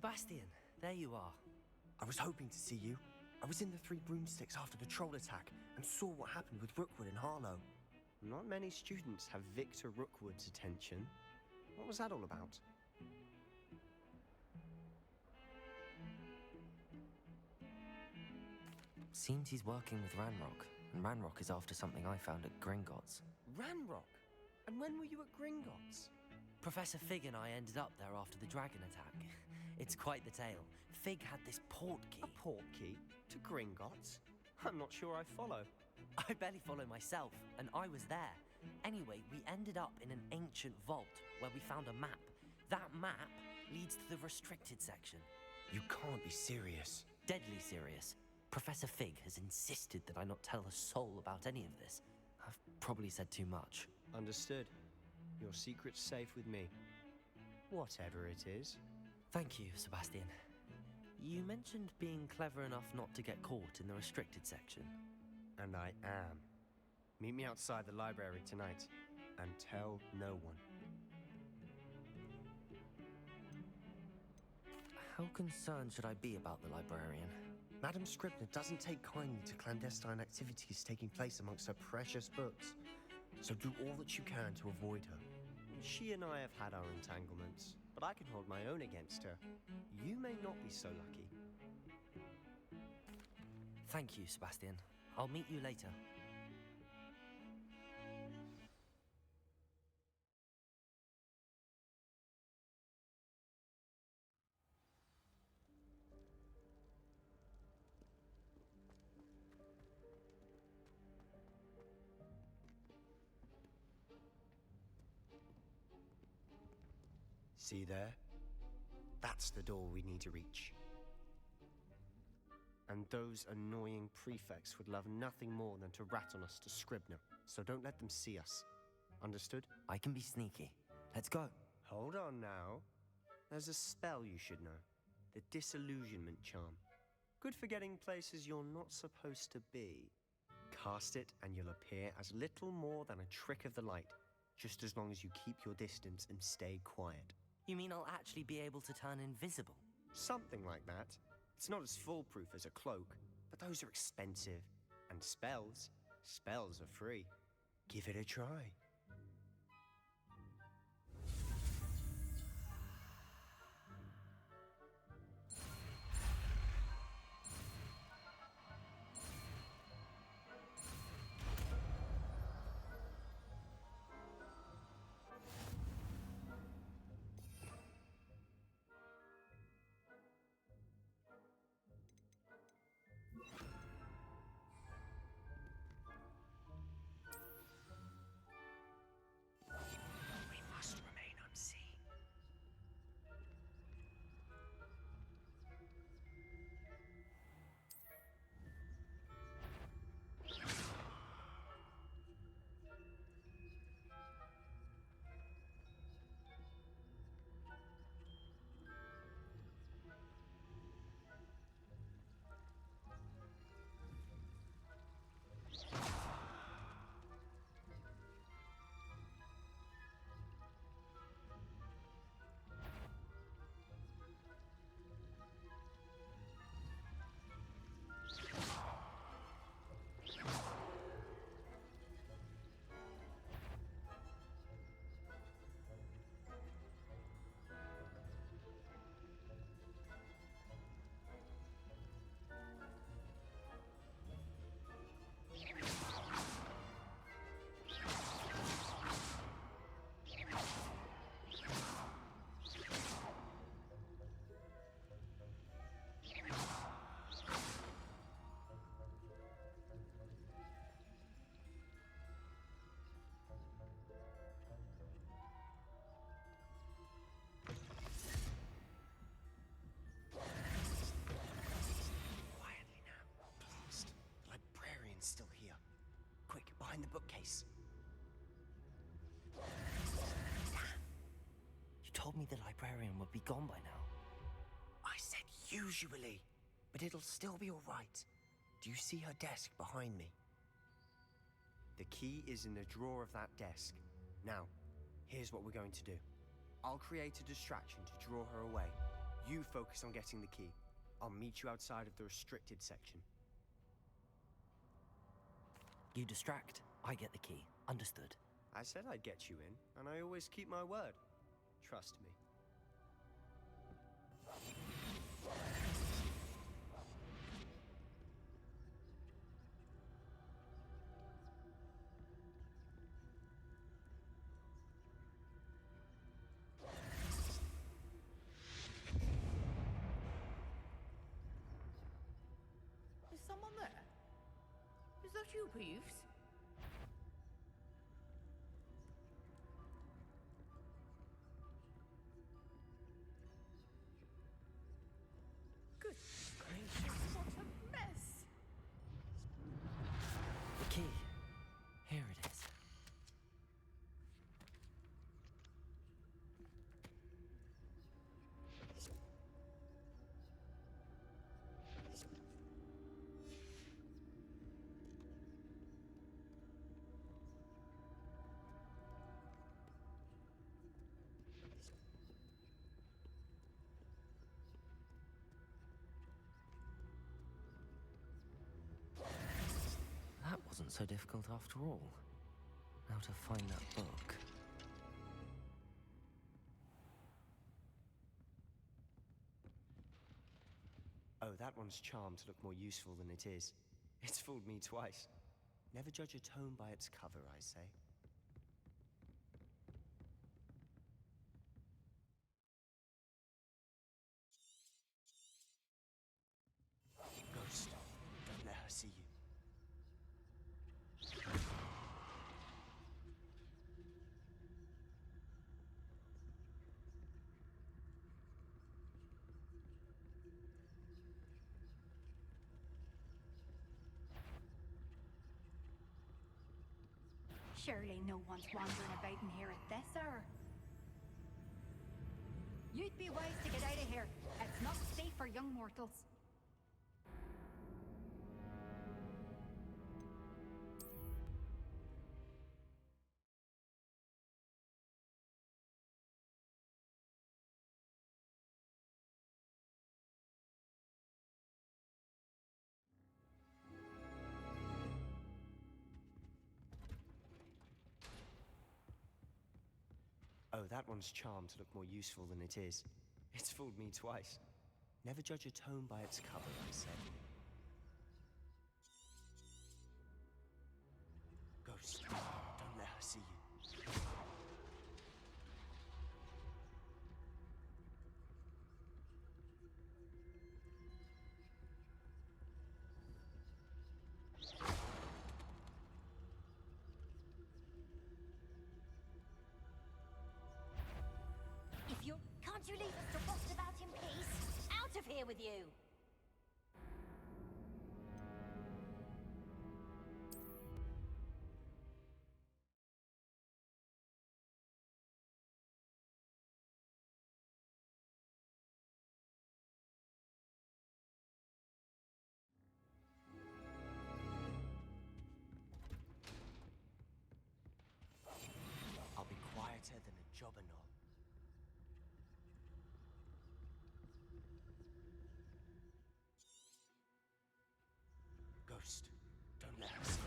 Sebastian, there you are. I was hoping to see you. I was in the Three Broomsticks after the troll attack and saw what happened with Rookwood and Harlow. Not many students have Victor Rookwood's attention. What was that all about? Seems he's working with Ranrock, and Ranrock is after something I found at Gringotts. Ranrock? And when were you at Gringotts? Professor Fig and I ended up there after the dragon attack. It's quite the tale. Fig had this port key. A port key? To Gringotts? I'm not sure I follow. I barely follow myself, and I was there. Anyway, we ended up in an ancient vault where we found a map. That map leads to the restricted section. You can't be serious. Deadly serious. Professor Fig has insisted that I not tell a soul about any of this. I've probably said too much. Understood. Your secret's safe with me. Whatever it is. Thank you, Sebastian. You mentioned being clever enough not to get caught in the restricted section. And I am. Meet me outside the library tonight, and tell no one. How concerned should I be about the librarian? Madame Scribner doesn't take kindly to clandestine activities taking place amongst her precious books. So do all that you can to avoid her. She and I have had our entanglements, but I can hold my own against her. You may not be so lucky. Thank you, Sebastian. I'll meet you later. See there? That's the door we need to reach. And those annoying prefects would love nothing more than to rat on us to Scribner, so don't let them see us. Understood? I can be sneaky. Let's go. Hold on now. There's a spell you should know. The Disillusionment Charm. Good for getting places you're not supposed to be. Cast it and you'll appear as little more than a trick of the light, just as long as you keep your distance and stay quiet. You mean I'll actually be able to turn invisible? Something like that. It's not as foolproof as a cloak, but those are expensive. And spells are free. Give it a try. Still here. Quick, behind the bookcase. You told me the librarian would be gone by now. I said usually, but it'll still be all right. Do you see her desk behind me? The key is in the drawer of that desk. Now, here's what we're going to do. I'll create a distraction to draw her away. You focus on getting the key. I'll meet you outside of the restricted section. You distract, I get the key. Understood. I said I'd get you in, and I always keep my word. Trust me. Is someone there? Is that you, Peeves? Good gracious, what a mess! The key. Here it is. not so difficult after all. Now to find that book. Oh, that one's charmed to look more useful than it is. It's fooled me twice. Never judge a tome by its cover, I say. Ghost, don't let her see you. Surely no one's wandering about in here at this hour. You'd be wise to get out of here. It's not safe for young mortals. Oh, that one's charmed to look more useful than it is. It's fooled me twice. Never judge a tome by its cover, I say. Ghost, don't let her see you. Can't you leave us to rust about in peace? Out of here with you! I'll be quieter than a jobberknoll. Ghost, don't let her see.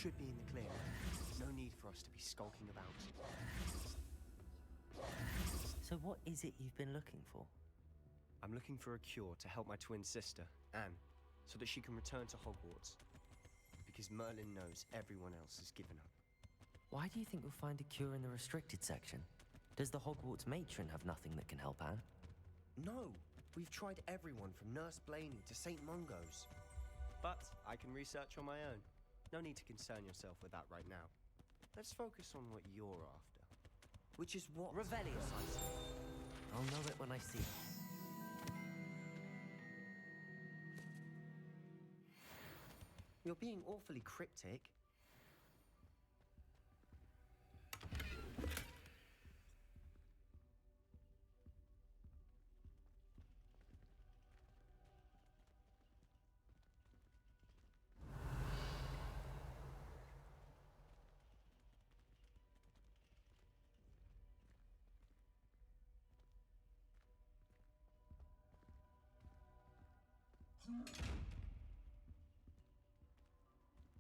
Should be in the clear. No need for us to be skulking about. So what is it you've been looking for? I'm looking for a cure to help my twin sister, Anne, so that she can return to Hogwarts. Because Merlin knows everyone else has given up. Why do you think you'll find a cure in the restricted section? Does the Hogwarts matron have nothing that can help Anne? No! We've tried everyone from Nurse Blaney to St. Mungo's. But I can research on my own. No need to concern yourself with that right now. Let's focus on what you're after. Which is what? Revelio, I'll know it when I see it. You're being awfully cryptic.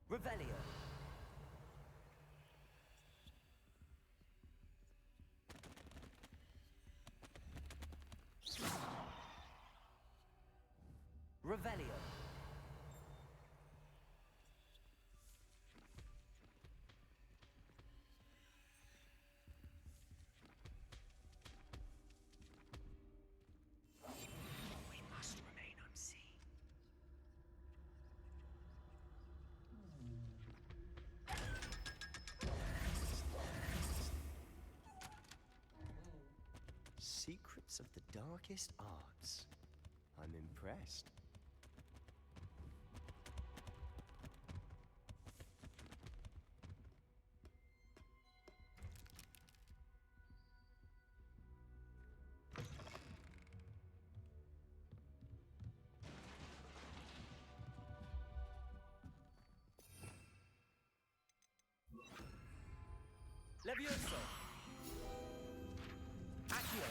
Revelio. Revelio. We must remain unseen. Secrets of the darkest arts. I'm impressed. Levioso! Accio!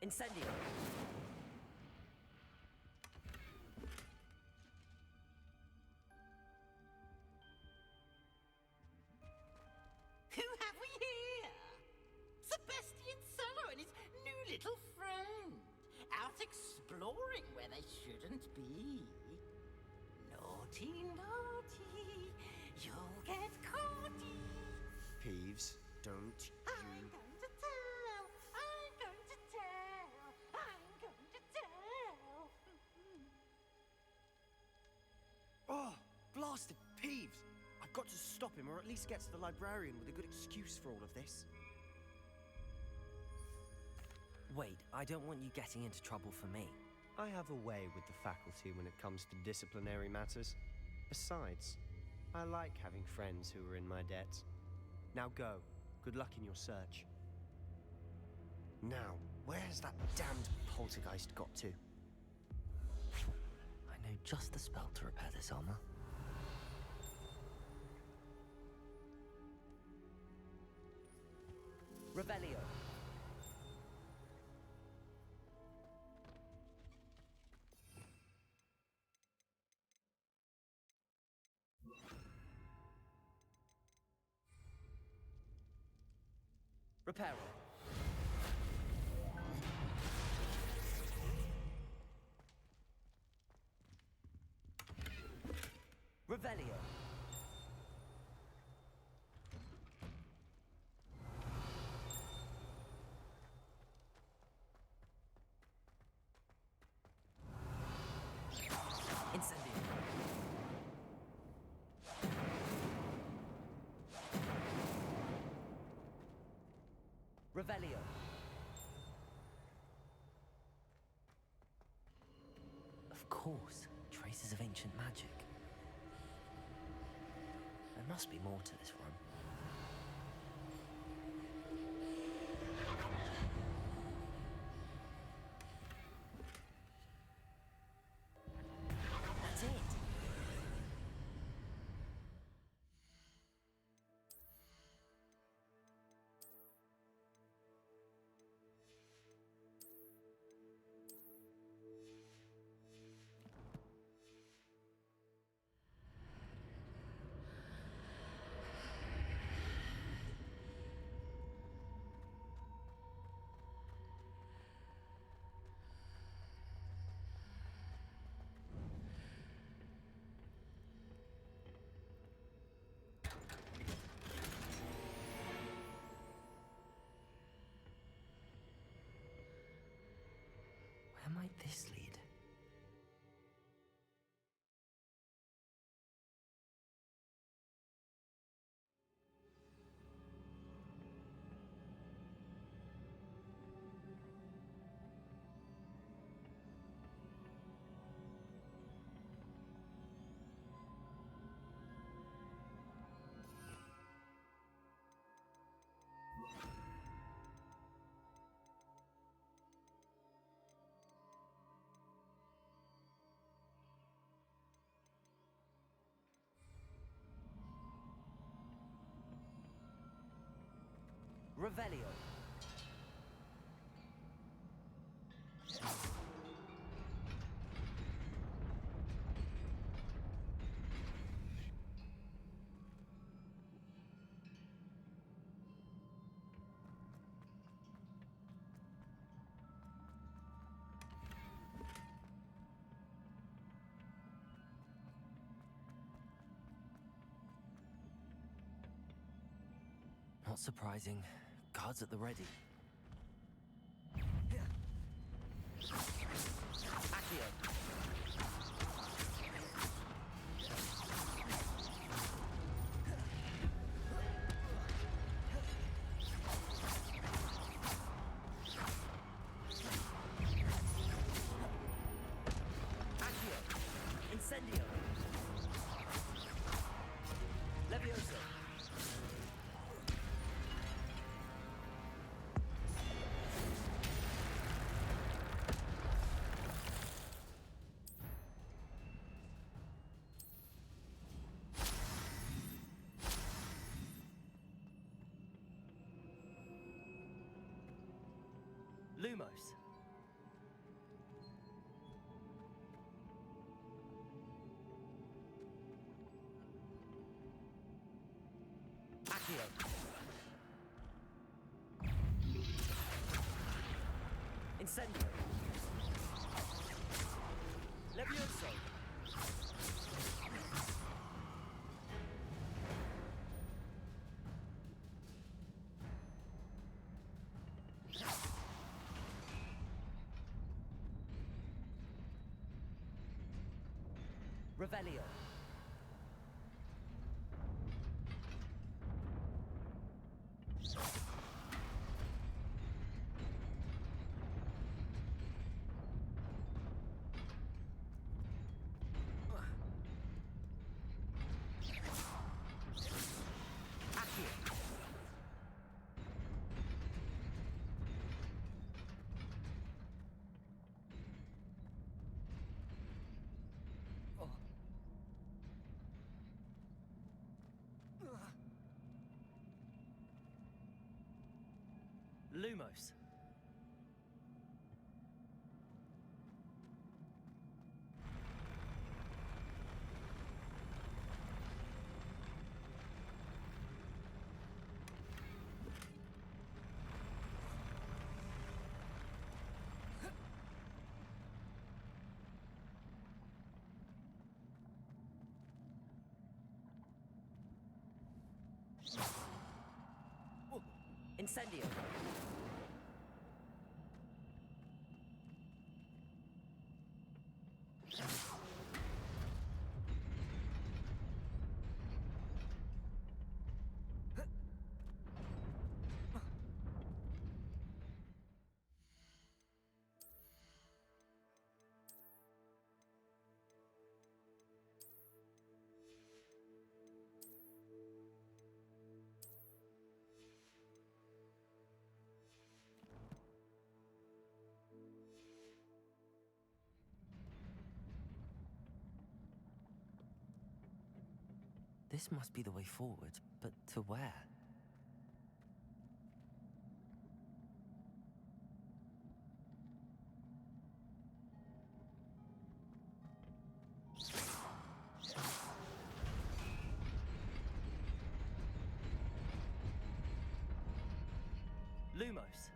Incendio! Who have we here? Sebastian Solo and his new little friend. Out exploring where they shouldn't be. Naughty, naughty. You'll get caughty. Peeves, don't you... I'm going to tell. I'm going to tell. I'm going to tell. Oh, blasted Peeves! I've got to stop him, or at least get to the librarian with a good excuse for all of this. Wait, I don't want you getting into trouble for me. I have a way with the faculty when it comes to disciplinary matters. Besides, I like having friends who are in my debt. Now go. Good luck in your search. Now, where's that damned poltergeist got to? I know just the spell to repair this armor. Revelio. Reparo. Revelio. Incendio. Revelio. Of course, traces of ancient magic. There must be more to this run. That's it. Where might this lead? Revelio. Not surprising. Guards at the ready. Accio. Accio. Incendio. Levioso. Accio. Incendio. Levioso. Revelio. Lumos. Incendio. This must be the way forward, but to where? Lumos.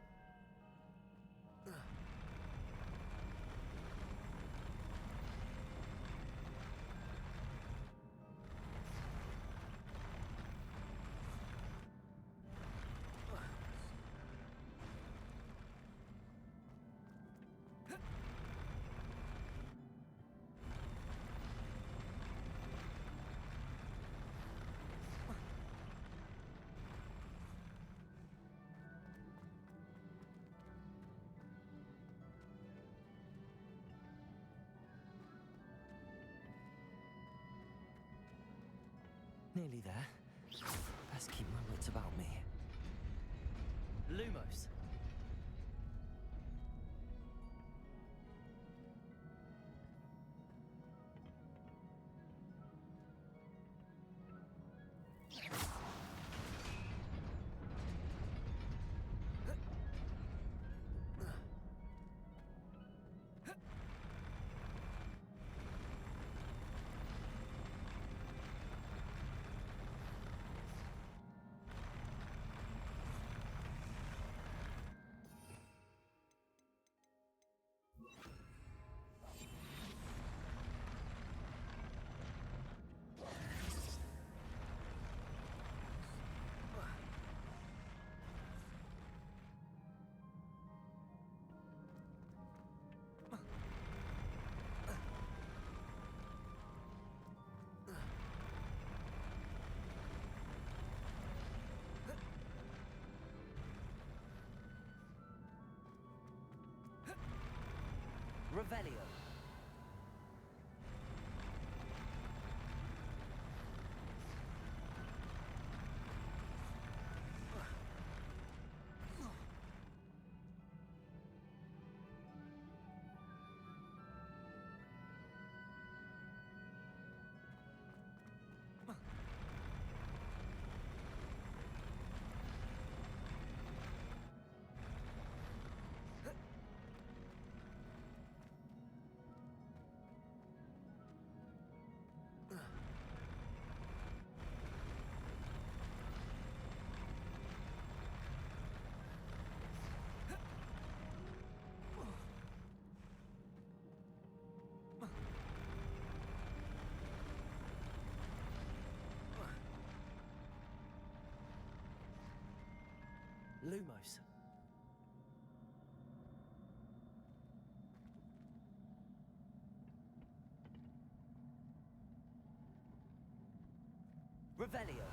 Nearly there. Best keep my wits about me. Lumos. Revelio. Lumos. Revelio.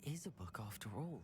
Is a book after all.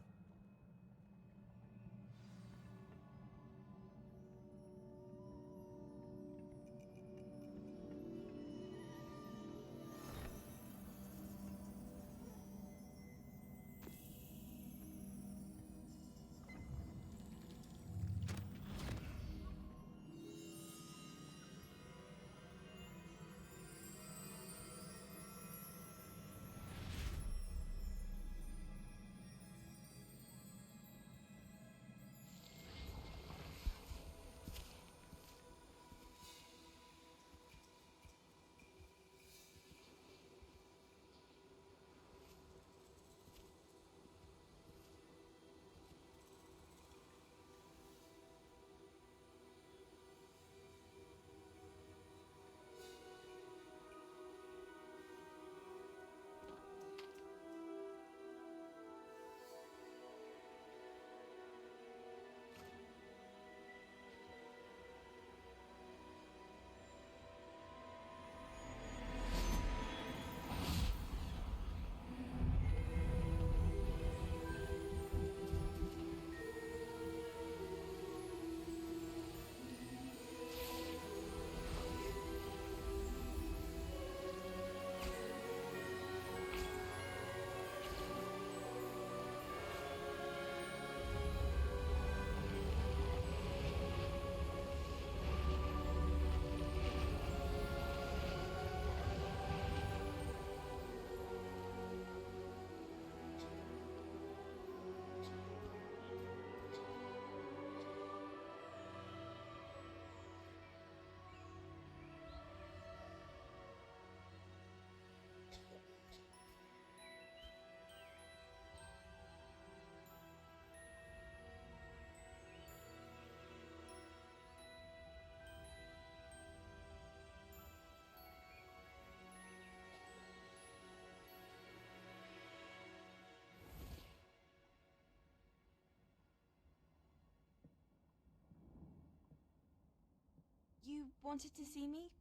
wanted to see me?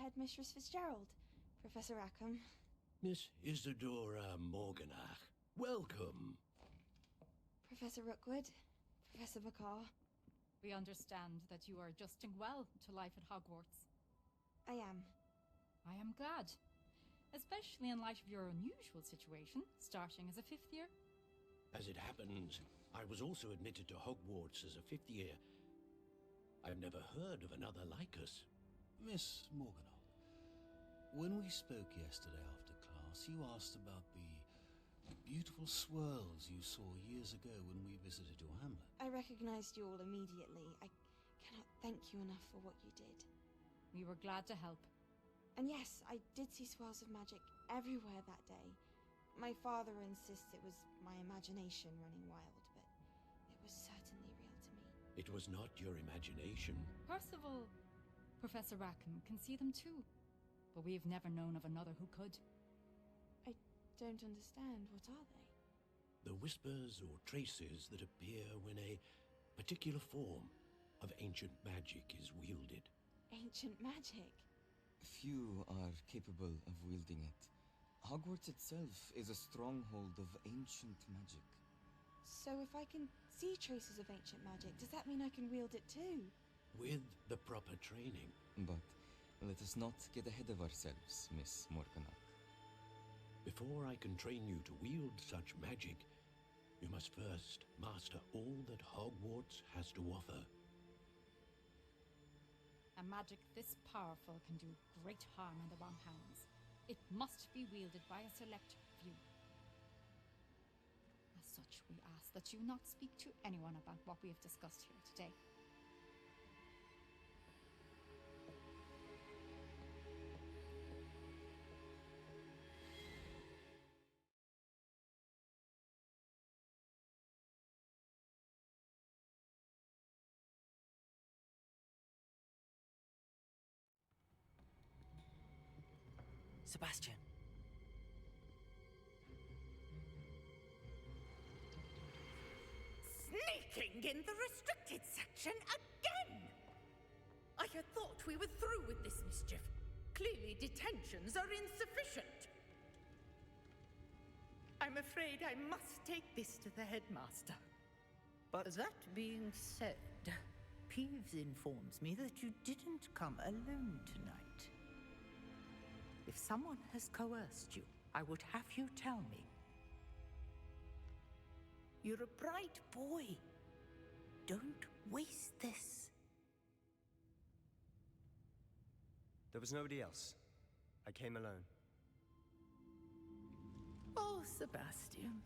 Headmistress Fitzgerald, Professor Rackham. Miss Isadora Morganach, welcome. Professor Rookwood, Professor Bakar. We understand that you are adjusting well to life at Hogwarts. I am. I am glad. Especially in light of your unusual situation, starting as a 5th year. As it happens, I was also admitted to Hogwarts as a 5th year. I've never heard of another like us. Miss Morganach, when we spoke yesterday after class, you asked about the beautiful swirls you saw years ago when we visited your hamlet. I recognized you all immediately. I cannot thank you enough for what you did. We were glad to help. And yes, I did see swirls of magic everywhere that day. My father insists it was my imagination running wild, but it was certainly real to me. It was not your imagination. Percival, Professor Rackham can see them too, but we have never known of another who could. I don't understand. What are they? The whispers or traces that appear when a particular form of ancient magic is wielded. Ancient magic? Few are capable of wielding it. Hogwarts itself is a stronghold of ancient magic. So if I can see traces of ancient magic, does that mean I can wield it too? With the proper training. But let us not get ahead of ourselves, Miss Morganach. Before I can train you to wield such magic, you must first master all that Hogwarts has to offer. A magic this powerful can do great harm in the wrong hands. It must be wielded by a select few. As such, we ask that you not speak to anyone about what we have discussed here today. Sebastian. Sneaking in the restricted section again! I had thought we were through with this mischief. Clearly detentions are insufficient. I'm afraid I must take this to the headmaster. But that being said, Peeves informs me that you didn't come alone tonight. If someone has coerced you, I would have you tell me. You're a bright boy. Don't waste this. There was nobody else. I came alone. Oh, Sebastian.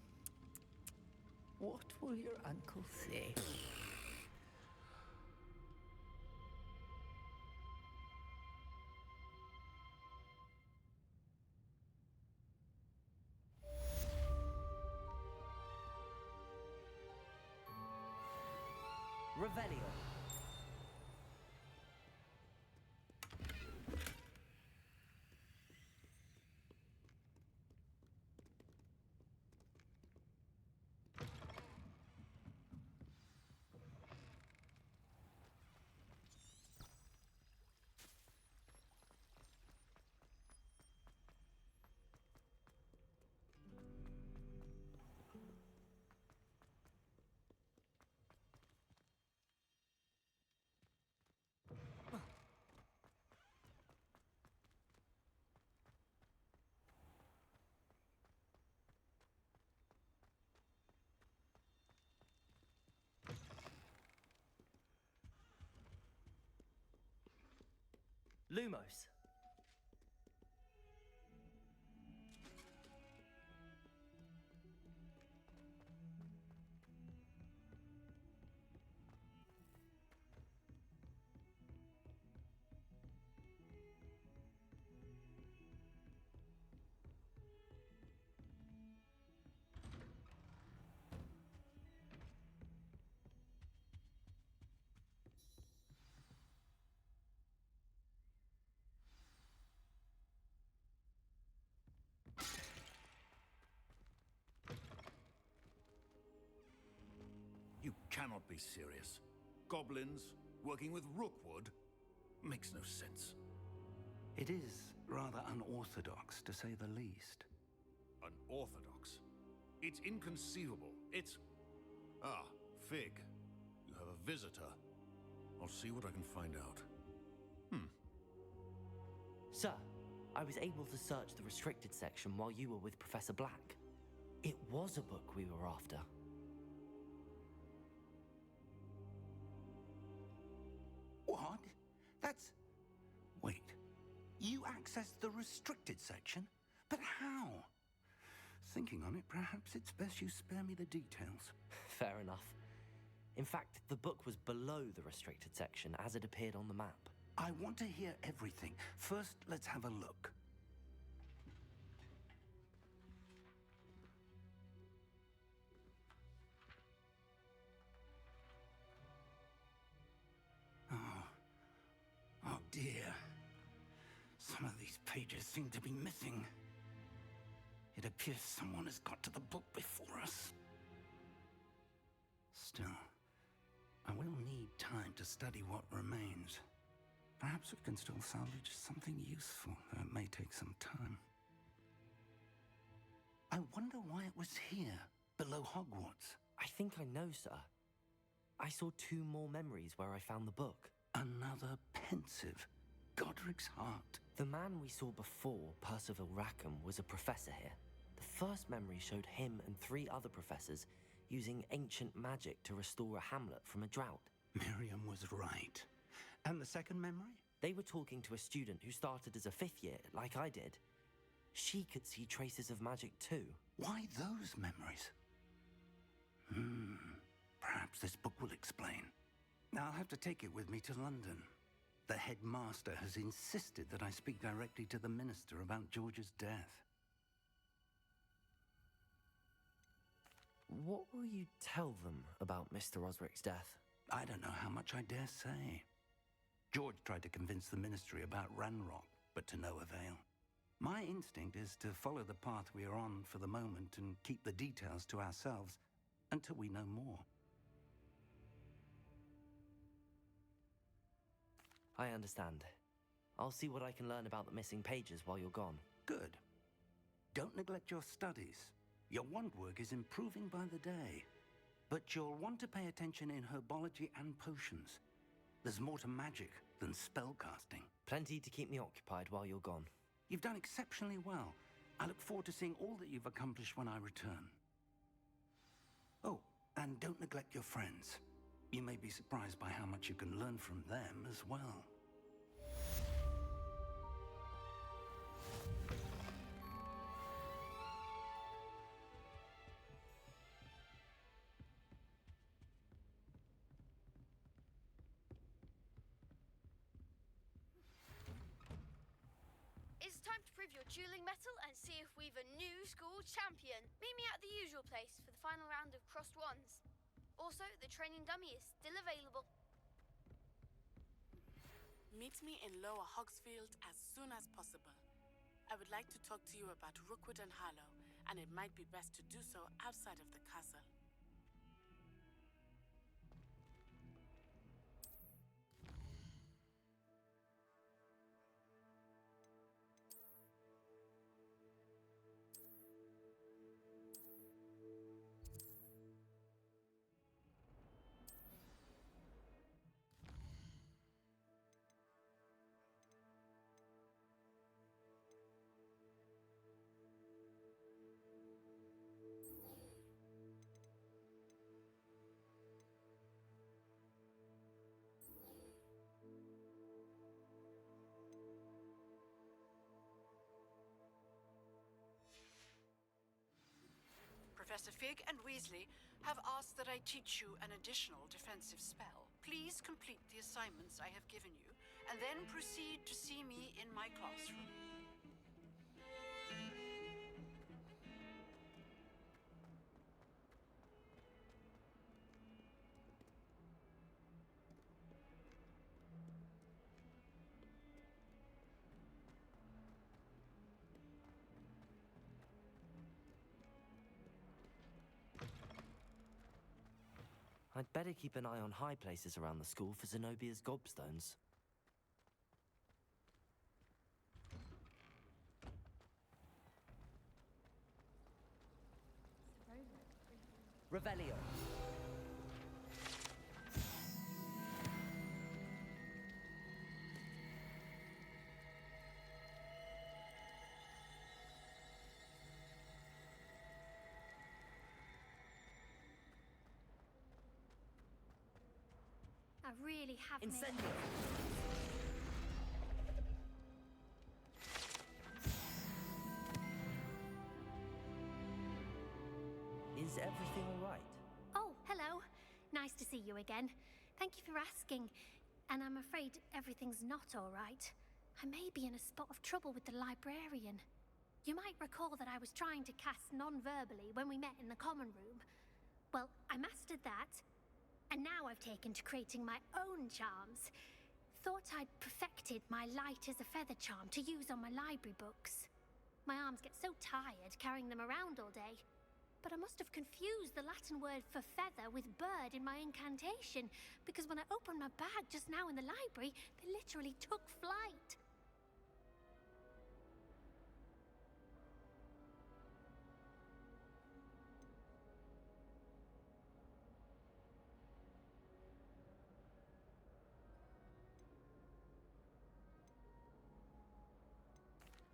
What will your uncle say? Revelio. Lumos. You cannot be serious. Goblins working with Rookwood? Makes no sense. It is rather unorthodox, to say the least. Unorthodox? It's inconceivable. It's... Ah, Fig. You have a visitor. I'll see what I can find out. Sir, I was able to search the restricted section while you were with Professor Black. It was a book we were after. What? That's... Wait. You accessed the restricted section? But how? Thinking on it, perhaps it's best you spare me the details. Fair enough. In fact, the book was below the restricted section as it appeared on the map. I want to hear everything. First, let's have a look. Oh dear. Some of these pages seem to be missing. It appears someone has got to the book before us. Still, I will need time to study what remains. Perhaps we can still salvage something useful, though it may take some time. I wonder why it was here, below Hogwarts. I think I know, sir. I saw 2 more memories where I found the book. Another pensive. Godric's heart. The man we saw before, Percival Rackham, was a professor here. The first memory showed him and 3 other professors using ancient magic to restore a hamlet from a drought. Miriam was right. And the second memory? They were talking to a student who started as a 5th year, like I did. She could see traces of magic too. Why those memories? Perhaps this book will explain. I'll have to take it with me to London. The headmaster has insisted that I speak directly to the minister about George's death. What will you tell them about Mr. Osric's death? I don't know how much I dare say. George tried to convince the ministry about Ranrock, but to no avail. My instinct is to follow the path we are on for the moment and keep the details to ourselves until we know more. I understand. I'll see what I can learn about the missing pages while you're gone. Good. Don't neglect your studies. Your wand work is improving by the day. But you'll want to pay attention in herbology and potions. There's more to magic than spellcasting. Plenty to keep me occupied while you're gone. You've done exceptionally well. I look forward to seeing all that you've accomplished when I return. Oh, and don't neglect your friends. You may be surprised by how much you can learn from them as well. It's time to prove your dueling mettle and see if we've a new school champion. Meet me at the usual place for the final round of crossed wands. Also, the training dummy is still available. Meet me in Lower Hogsfield as soon as possible. I would like to talk to you about Rookwood and Harlow, and it might be best to do so outside of the castle. Professor Fig and Weasley have asked that I teach you an additional defensive spell. Please complete the assignments I have given you, and then proceed to see me in my classroom. I'd better keep an eye on high places around the school for Zenobia's gobstones. Revelio. I really have Incendio. Is everything all right? Oh, hello. Nice to see you again. Thank you for asking. And I'm afraid everything's not all right. I may be in a spot of trouble with the librarian. You might recall that I was trying to cast non-verbally when we met in the common room. Well, I mastered that, and now I've taken to creating my own charms. Thought I'd perfected my light as a feather charm to use on my library books. My arms get so tired carrying them around all day. But I must have confused the Latin word for feather with bird in my incantation, because when I opened my bag just now in the library, they literally took flight.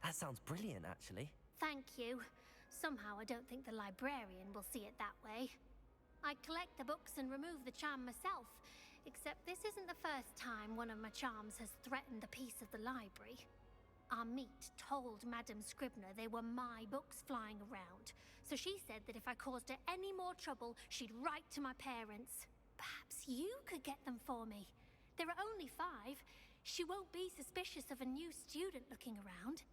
That sounds brilliant, actually. Thank you. Somehow I don't think the librarian will see it that way. I collect the books and remove the charm myself, except this isn't the first time one of my charms has threatened the peace of the library. Our meet told Madame Scribner they were my books flying around, so she said that if I caused her any more trouble, she'd write to my parents. Perhaps you could get them for me. There are only 5. She won't be suspicious of a new student looking around.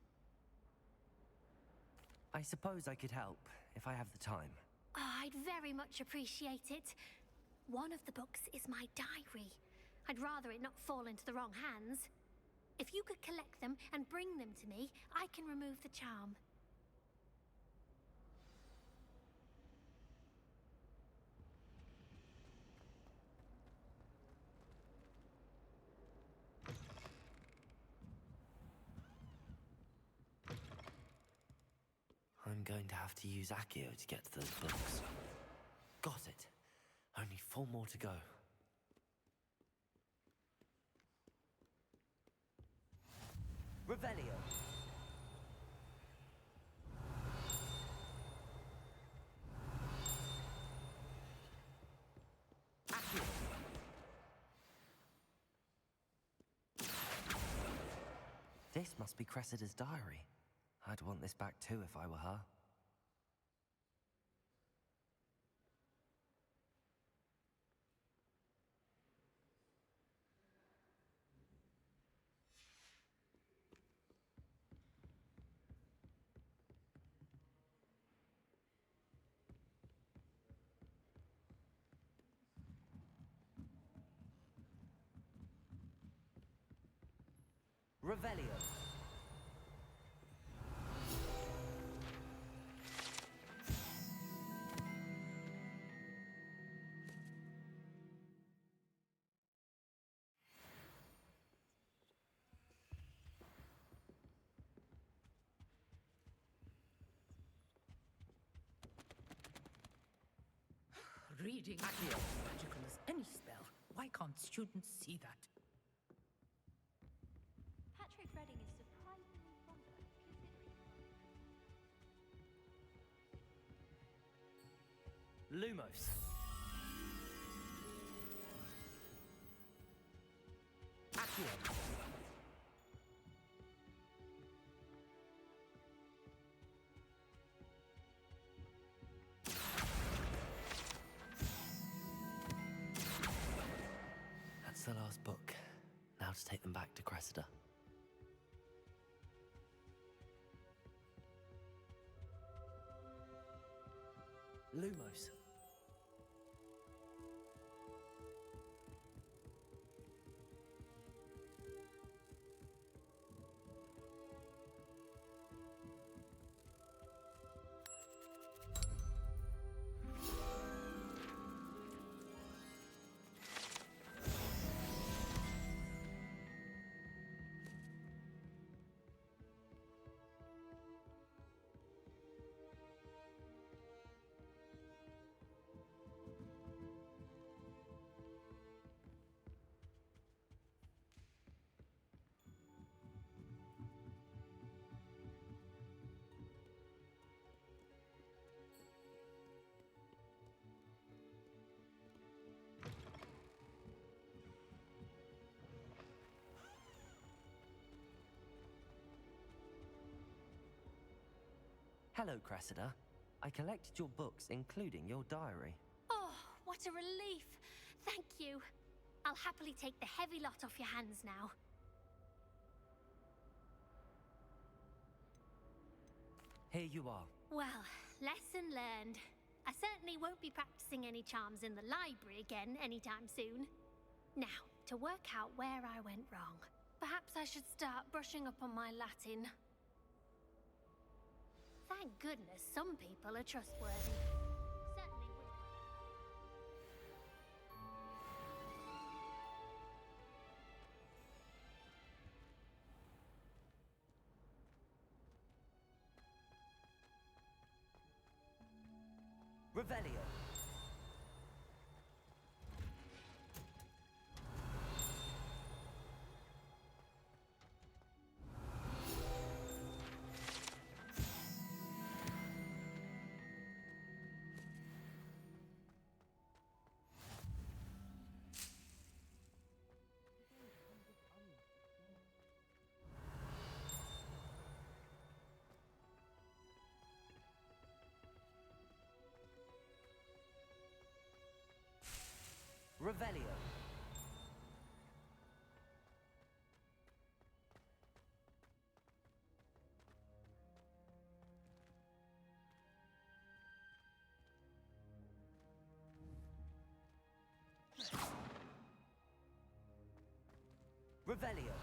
I suppose I could help, if I have the time. Oh, I'd very much appreciate it. One of the books is my diary. I'd rather it not fall into the wrong hands. If you could collect them and bring them to me, I can remove the charm. I'm going to have to use Accio to get to those books. Got it. Only 4 more to go. Revelio. Accio. This must be Cressida's diary. I'd want this back too if I were her. Revelio. Reading is as magical as any spell. Why can't students see that? Patrick Redding is surprisingly fond of it, considering... Lumos. Accio. That's the last book. Now to take them back to Cressida. Lumos. Hello, Cressida. I collected your books, including your diary. Oh, what a relief. Thank you. I'll happily take the heavy lot off your hands now. Here you are. Well, lesson learned. I certainly won't be practicing any charms in the library again anytime soon. Now, to work out where I went wrong. Perhaps I should start brushing up on my Latin. Thank goodness some people are trustworthy. Certainly would. Revelio. Revelio. Revelio.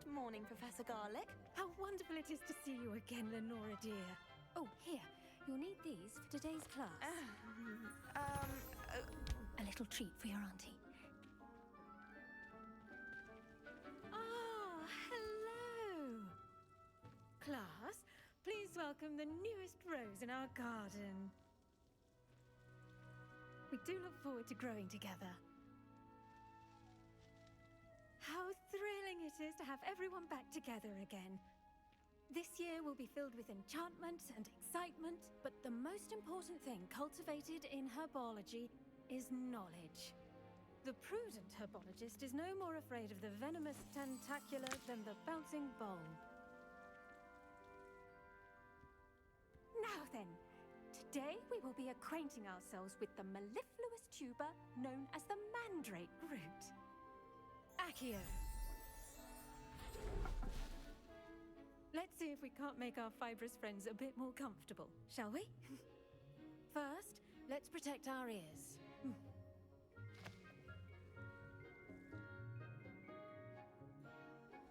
Good morning, Professor Garlic. How wonderful it is to see you again, Lenora dear. Oh, here. You'll need these for today's class. A little treat for your auntie. Oh, hello! Class, please welcome the newest rose in our garden. We do look forward to growing together. How thrilling it is to have everyone back together again. This year will be filled with enchantment and excitement, but the most important thing cultivated in herbology is knowledge. The prudent herbologist is no more afraid of the venomous tentacula than the bouncing bulb. Now then, today we will be acquainting ourselves with the mellifluous tuber known as the mandrake root. Accio. Let's see if we can't make our fibrous friends a bit more comfortable, shall we? First, let's protect our ears.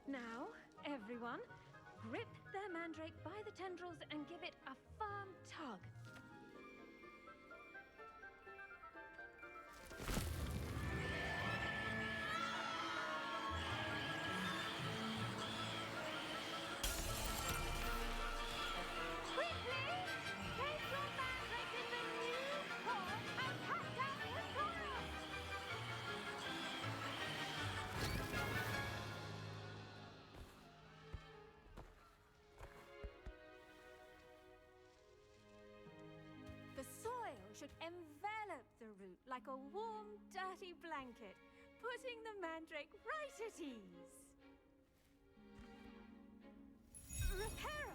Now, everyone, grip their mandrake by the tendrils and give it a firm tug. The soil should envelop the root like a warm, dirty blanket, putting the mandrake right at ease. Reparo!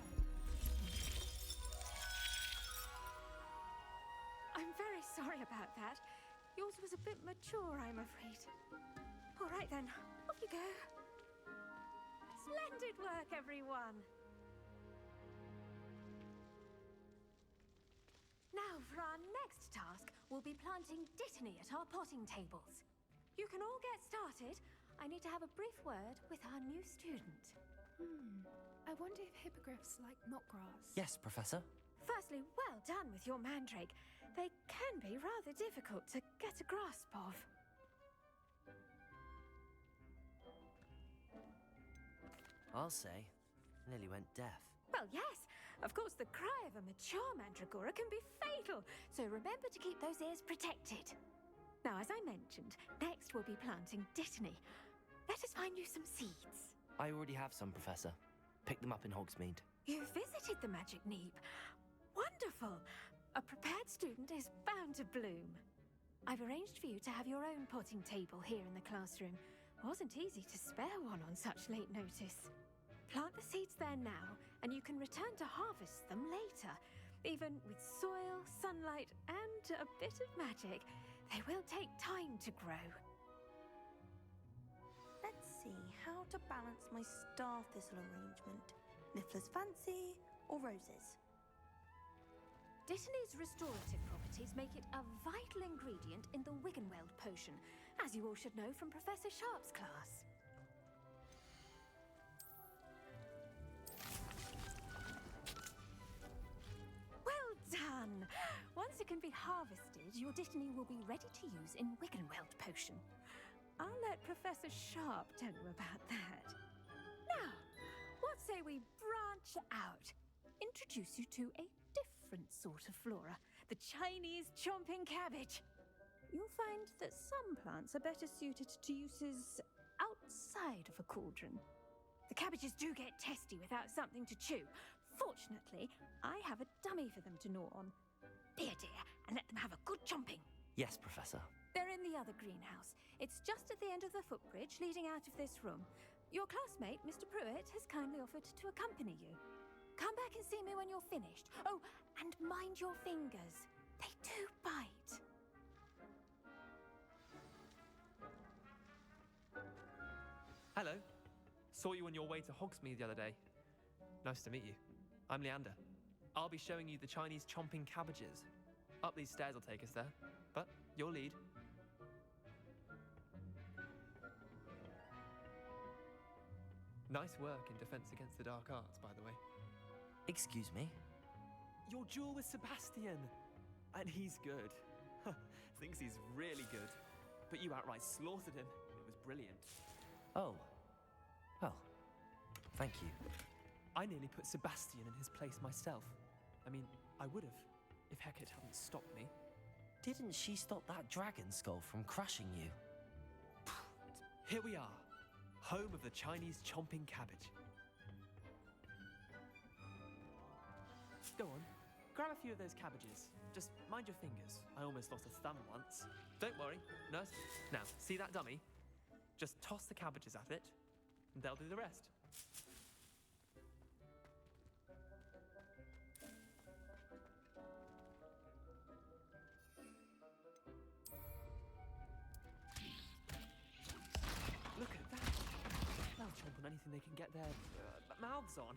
I'm very sorry about that. Yours was a bit mature, I'm afraid. All right then, off you go. Splendid work, everyone! Now, for our next task, we'll be planting Dittany at our potting tables. You can all get started. I need to have a brief word with our new student. I wonder if hippogriffs like knotgrass. Yes, Professor. Firstly, well done with your mandrake. They can be rather difficult to get a grasp of. I'll say. Nearly went deaf. Well, yes. Of course, the cry of a mature mandragora can be fatal, so remember to keep those ears protected. Now, as I mentioned, next we'll be planting Dittany. Let us find you some seeds. I already have some, Professor. Picked them up in Hogsmeade. You visited the Magic Neep. Wonderful. A prepared student is bound to bloom. I've arranged for you to have your own potting table here in the classroom. Wasn't easy to spare one on such late notice. Plant the seeds there now, and you can return to harvest them later. Even with soil, sunlight, and a bit of magic, they will take time to grow. Let's see how to balance my star thistle arrangement. Niffler's fancy or roses? Dittany's restorative properties make it a vital ingredient in the Wiggenweld potion, as you all should know from Professor Sharp's class. Well done! Once it can be harvested, your Dittany will be ready to use in Wiggenweld potion. I'll let Professor Sharp tell you about that. Now, what say we branch out? Introduce you to a different sort of flora, the Chinese chomping cabbage. You'll find that some plants are better suited to uses outside of a cauldron. The cabbages do get testy without something to chew. Fortunately, I have a dummy for them to gnaw on. Be a dear and let them have a good chomping. Yes, Professor. They're in the other greenhouse. It's just at the end of the footbridge leading out of this room. Your classmate, Mr. Pruitt, has kindly offered to accompany you. Come back and see me when you're finished. Oh, and mind your fingers. They do bite. Hello. Saw you on your way to Hogsmeade the other day. Nice to meet you. I'm Leander. I'll be showing you the Chinese chomping cabbages. Up these stairs will take us there, but you'll lead. Nice work in Defense Against the Dark Arts, by the way. Excuse me? Your duel with Sebastian! And he's good. Thinks he's really good. But you outright slaughtered him. It was brilliant. Oh. Well, thank you. I nearly put Sebastian in his place myself. I mean, I would have, if Hecate hadn't stopped me. Didn't she stop that dragon skull from crushing you? Here we are, home of the Chinese chomping cabbage. Go on, grab a few of those cabbages. Just mind your fingers. I almost lost a thumb once. Don't worry, nurse. Now, see that dummy? Just toss the cabbages at it, and they'll do the rest. Look at that! They'll chomp on anything they can get their mouths on.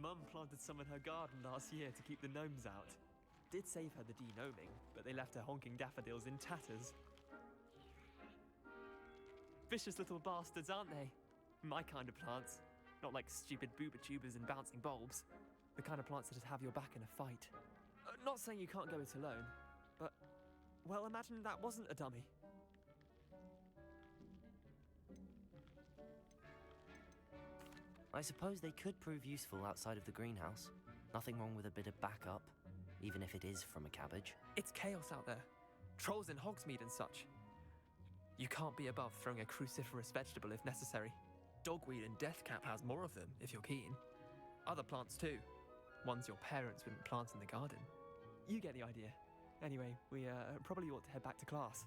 Mum planted some in her garden last year to keep the gnomes out. Did save her the de-gnoming, but they left her honking daffodils in tatters. Vicious little bastards, aren't they? My kind of plants. Not like stupid booba tubers and bouncing bulbs. The kind of plants that'd have your back in a fight. Not saying you can't go it alone, but, well, imagine that wasn't a dummy. I suppose they could prove useful outside of the greenhouse. Nothing wrong with a bit of backup, even if it is from a cabbage. It's chaos out there. Trolls in Hogsmeade and such. You can't be above throwing a cruciferous vegetable if necessary. Dogweed and deathcap has more of them, if you're keen. Other plants too. Ones your parents wouldn't plant in the garden. You get the idea. Anyway, we probably ought to head back to class.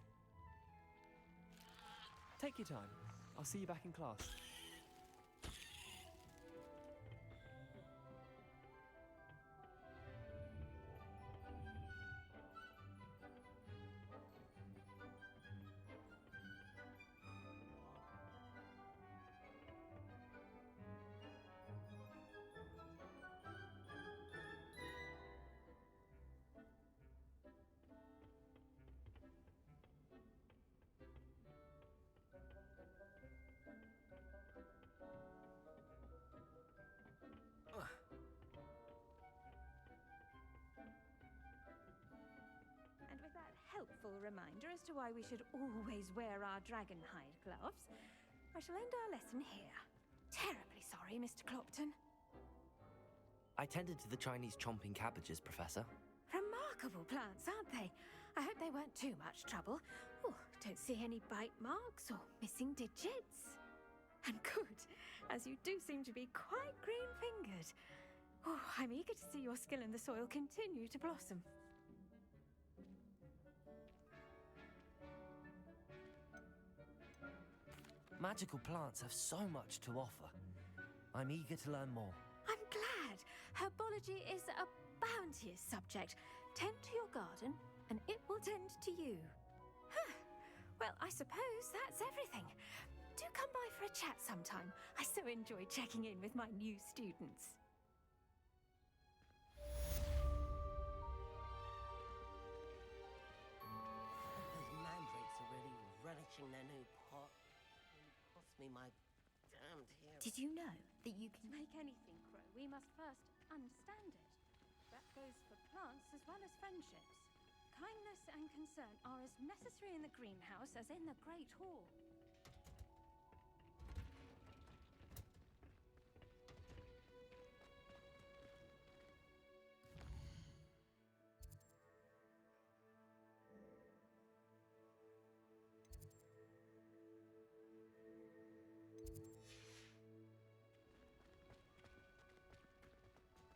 Take your time. I'll see you back in class. useful reminder as to why we should always wear our dragon hide gloves, I shall end our lesson here. Terribly sorry, Mr. Clopton. I tended to the Chinese chomping cabbages, Professor. Remarkable plants, aren't they? I hope they weren't too much trouble. Oh, don't see any bite marks or missing digits. And good, as you do seem to be quite green-fingered. Oh, I'm eager to see your skill in the soil continue to blossom. Magical plants have so much to offer. I'm eager to learn more. I'm glad. Herbology is a bounteous subject. Tend to your garden, and it will tend to you. Huh. Well, I suppose that's everything. Do come by for a chat sometime. I so enjoy checking in with my new students. Those mandrakes are really relishing their new pot. Cost me my damned hair. Did you know that you can make anything grow? We must first understand it. That goes for plants as well as friendships. Kindness and concern are as necessary in the greenhouse as in the Great Hall.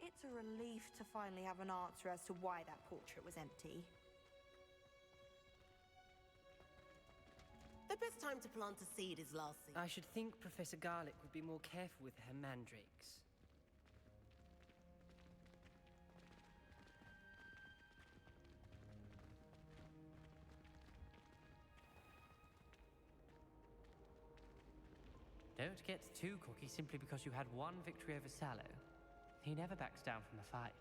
It's a relief to finally have an answer as to why that portrait was empty. The best time to plant a seed is last season. I should think Professor Garlick would be more careful with her mandrakes. Don't get too cocky simply because you had one victory over Sallow. He never backs down from a fight.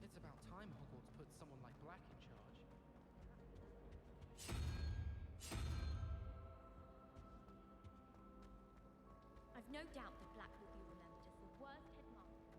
It's about time Hogwarts put someone like Black in charge. I've no doubt that Black will be remembered as the worst headmaster.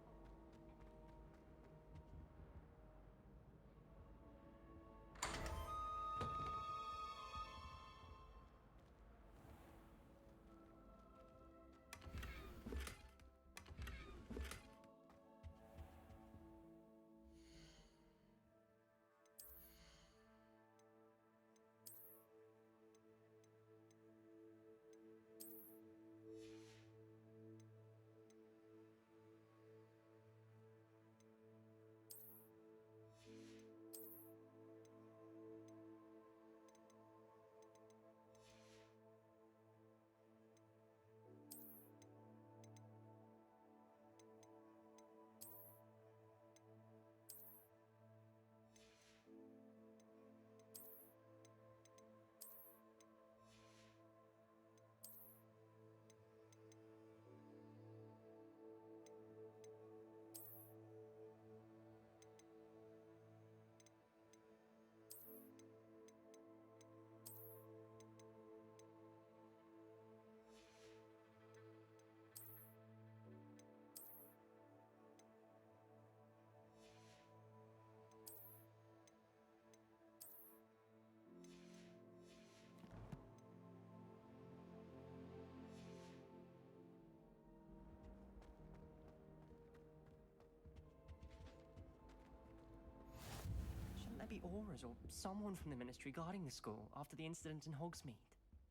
Shouldn't there be auras or someone from the Ministry guarding the school after the incident in Hogsmeade?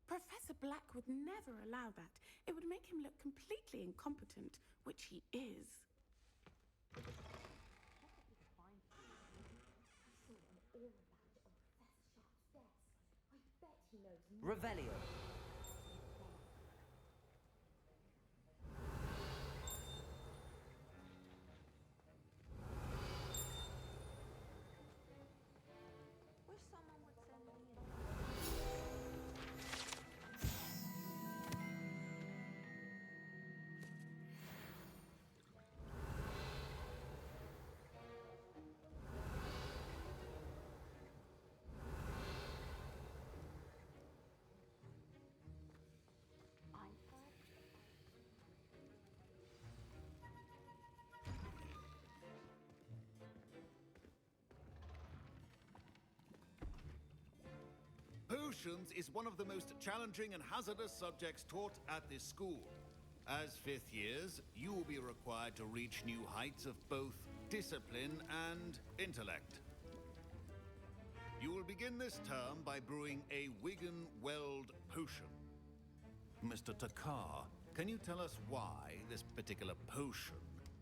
Professor Black would never allow that. It would make him look completely incompetent, which he is. Revelio. Wish someone would send me Potions is one of the most challenging and hazardous subjects taught at this school. As fifth years, you will be required to reach new heights of both discipline and intellect. You will begin this term by brewing a Wigan-Weld potion. Mr. Takar, can you tell us why this particular potion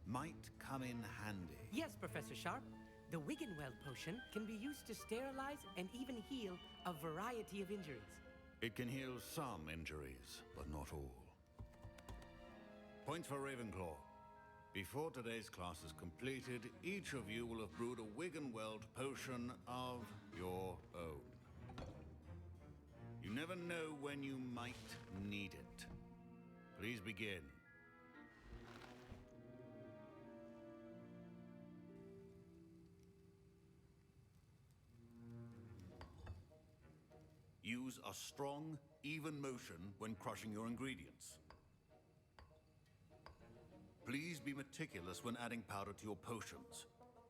might come in handy? Yes, Professor Sharp. The Wigan-Weld potion can be used to sterilize and even heal a variety of injuries. It can heal some injuries, but not all. Points for Ravenclaw. Before today's class is completed, each of you will have brewed a Wigan-Weld potion of your own. You never know when you might need it. Please begin. Use a strong, even motion when crushing your ingredients. Please be meticulous when adding powder to your potions.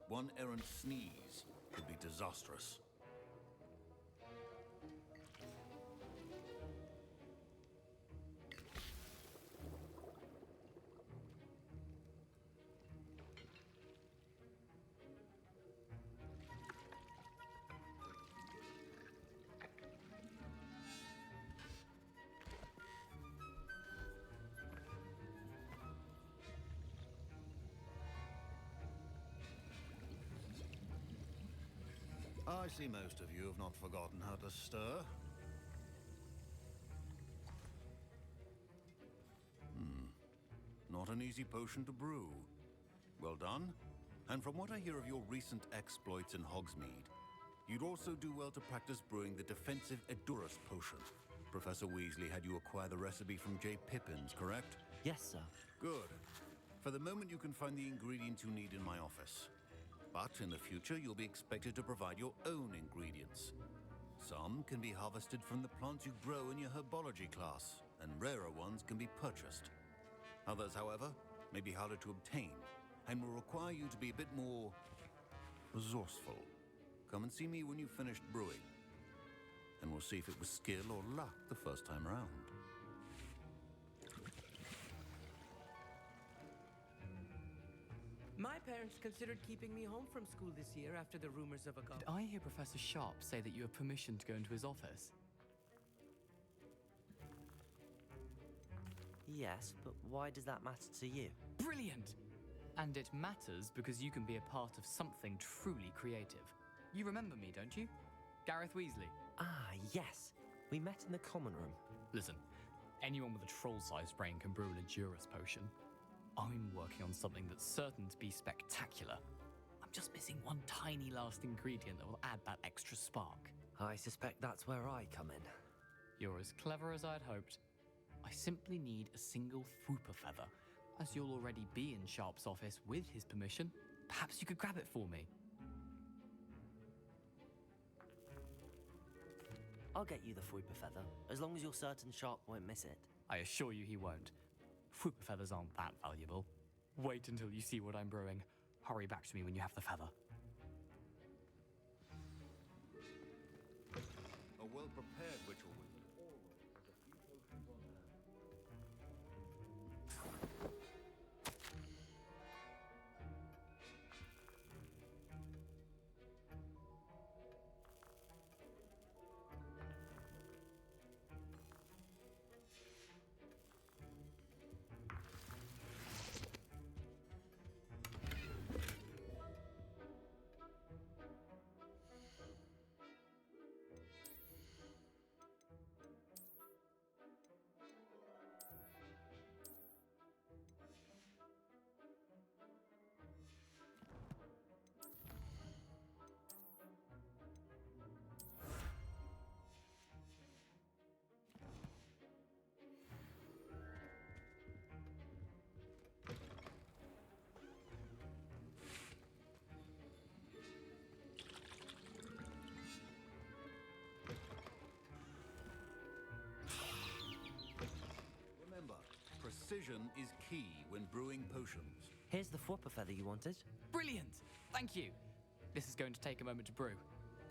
One errant sneeze could be disastrous. I see most of you have not forgotten how to stir. Not an easy potion to brew. Well done. And from what I hear of your recent exploits in Hogsmeade, you'd also do well to practice brewing the defensive Edurus potion. Professor Weasley had you acquire the recipe from J. Pippins, correct? Yes, sir. Good. For the moment, you can find the ingredients you need in my office. But in the future, you'll be expected to provide your own ingredients. Some can be harvested from the plants you grow in your herbology class, and rarer ones can be purchased. Others, however, may be harder to obtain, and will require you to be a bit more resourceful. Come and see me when you've finished brewing, and we'll see if it was skill or luck the first time around. My parents considered keeping me home from school this year after the rumors of a Did I hear Professor Sharp say that you have permission to go into his office? Yes, but why does that matter to you? Brilliant! And it matters because you can be a part of something truly creative. You remember me, don't you? Gareth Weasley. Ah, yes. We met in the common room. Listen, anyone with a troll-sized brain can brew an Edurus potion. I'm working on something that's certain to be spectacular. I'm just missing one tiny last ingredient that will add that extra spark. I suspect that's where I come in. You're as clever as I'd hoped. I simply need a single Fwooper feather. As you'll already be in Sharp's office with his permission, perhaps you could grab it for me. I'll get you the Fwooper feather, as long as you're certain Sharp won't miss it. I assure you he won't. Fwooper feathers aren't that valuable. Wait until you see what I'm brewing. Hurry back to me when you have the feather. A well-prepared ritual wizard always has a few potions on hand. Precision is key when brewing potions. Here's the Fwopper feather you wanted. Brilliant! Thank you. This is going to take a moment to brew.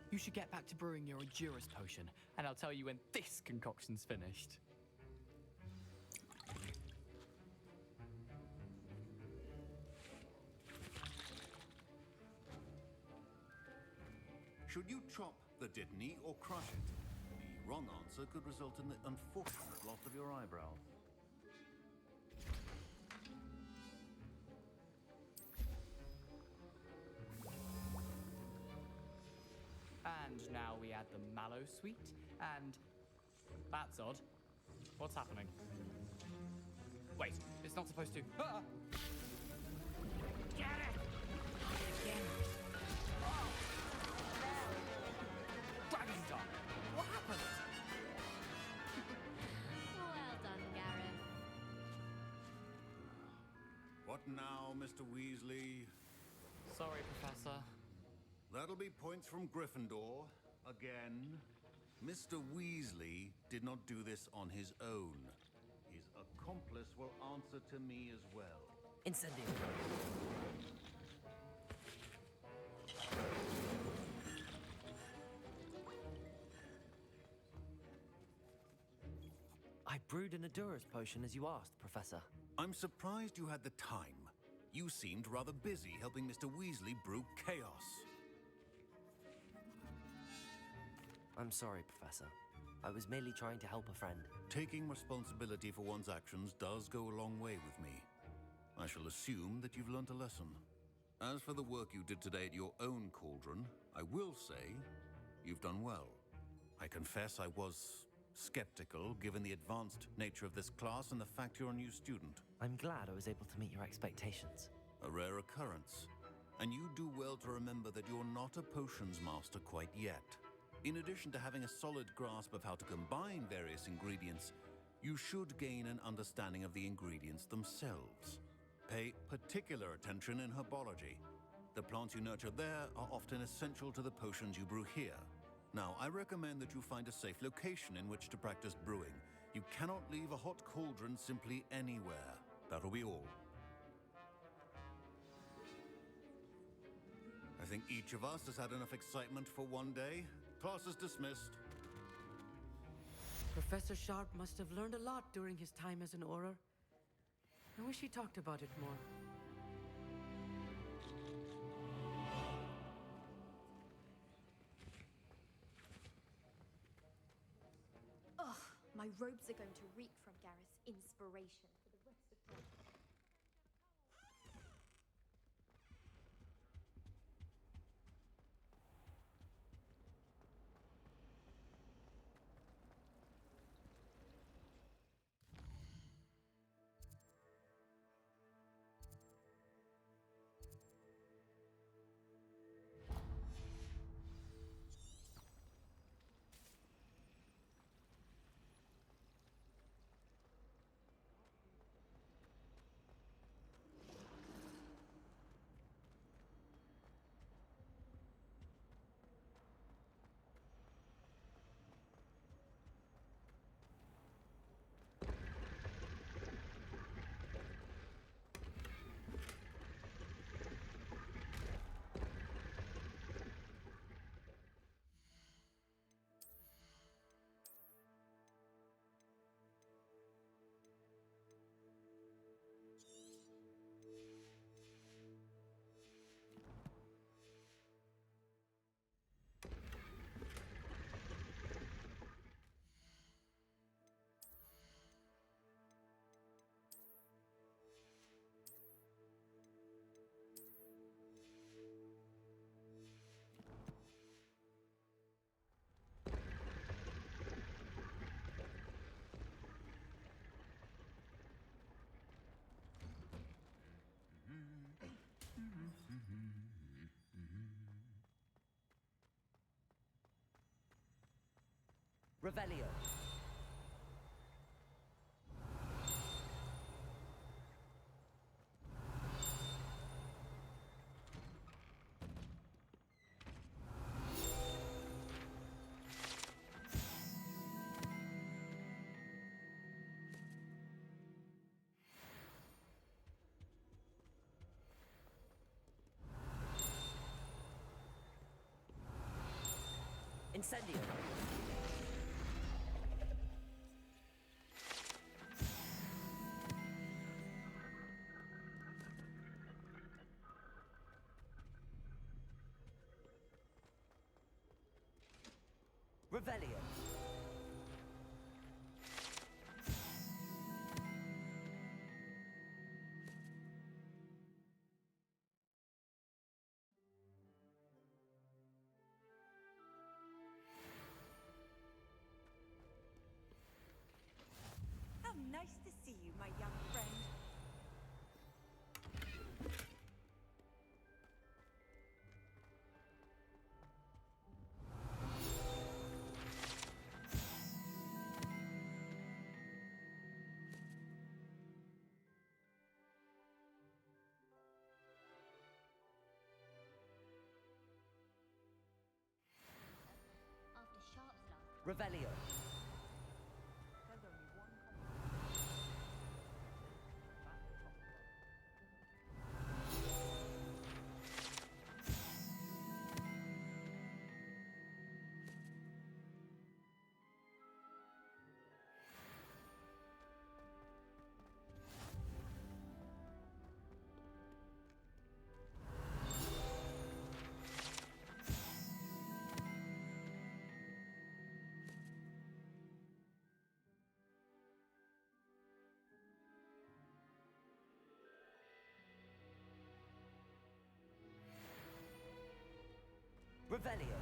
You should get back to brewing your Endurus potion, and I'll tell you when this concoction's finished. Should you chop the Dittany or crush it? The wrong answer could result in the unfortunate loss of your eyebrow. And now we add the mallow sweet, and that's odd. What's happening? Wait, it's not supposed to. Ah! Get it! Again. Dragon's Tongue! What happened? Well done, Gareth. What now, Mr. Weasley? Sorry, Professor. That'll be points from Gryffindor. Again. Mr. Weasley did not do this on his own. His accomplice will answer to me as well. Incendio. I brewed an Endurus potion as you asked, Professor. I'm surprised you had the time. You seemed rather busy helping Mr. Weasley brew chaos. I'm sorry, Professor. I was merely trying to help a friend. Taking responsibility for one's actions does go a long way with me. I shall assume that you've learnt a lesson. As for the work you did today at your own cauldron, I will say you've done well. I confess I was skeptical, given the advanced nature of this class and the fact you're a new student. I'm glad I was able to meet your expectations. A rare occurrence. And you do well to remember that you're not a potions master quite yet. In addition to having a solid grasp of how to combine various ingredients, you should gain an understanding of the ingredients themselves. Pay particular attention in herbology. The plants you nurture there are often essential to the potions you brew here. Now, I recommend that you find a safe location in which to practice brewing. You cannot leave a hot cauldron simply anywhere. That'll be all. I think each of us has had enough excitement for one day. Class is dismissed. Professor Sharp must have learned a lot during his time as an Auror. I wish he talked about it more. Ugh, my robes are going to reek from Gareth's inspiration for the rest of time. Revelio. Incendio! Revelio! How nice to see you, my young friend. After Sharp's last. Revelio! Revelio!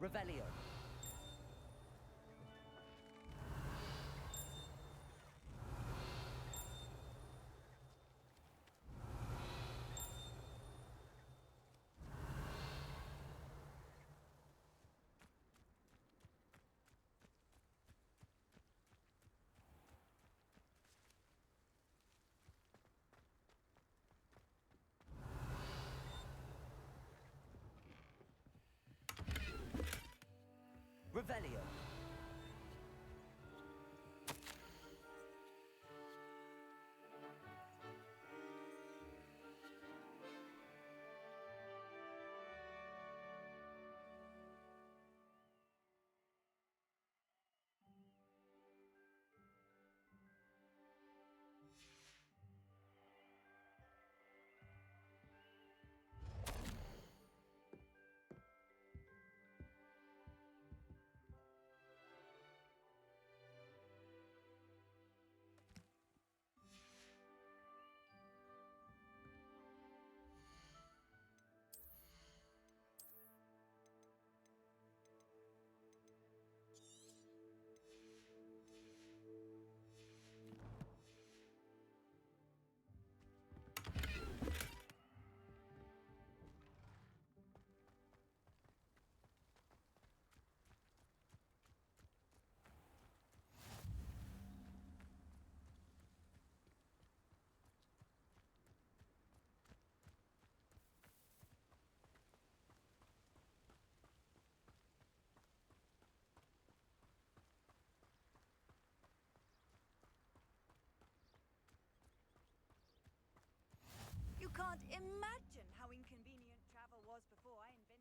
Revelio! Revelio! But imagine how inconvenient travel was before I invented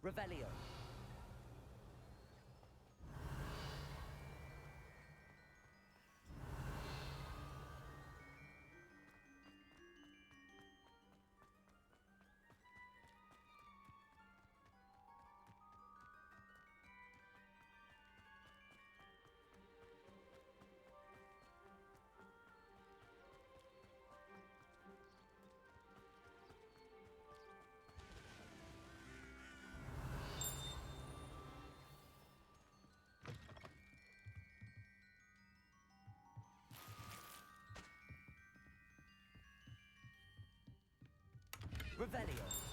Revelio. Revelio.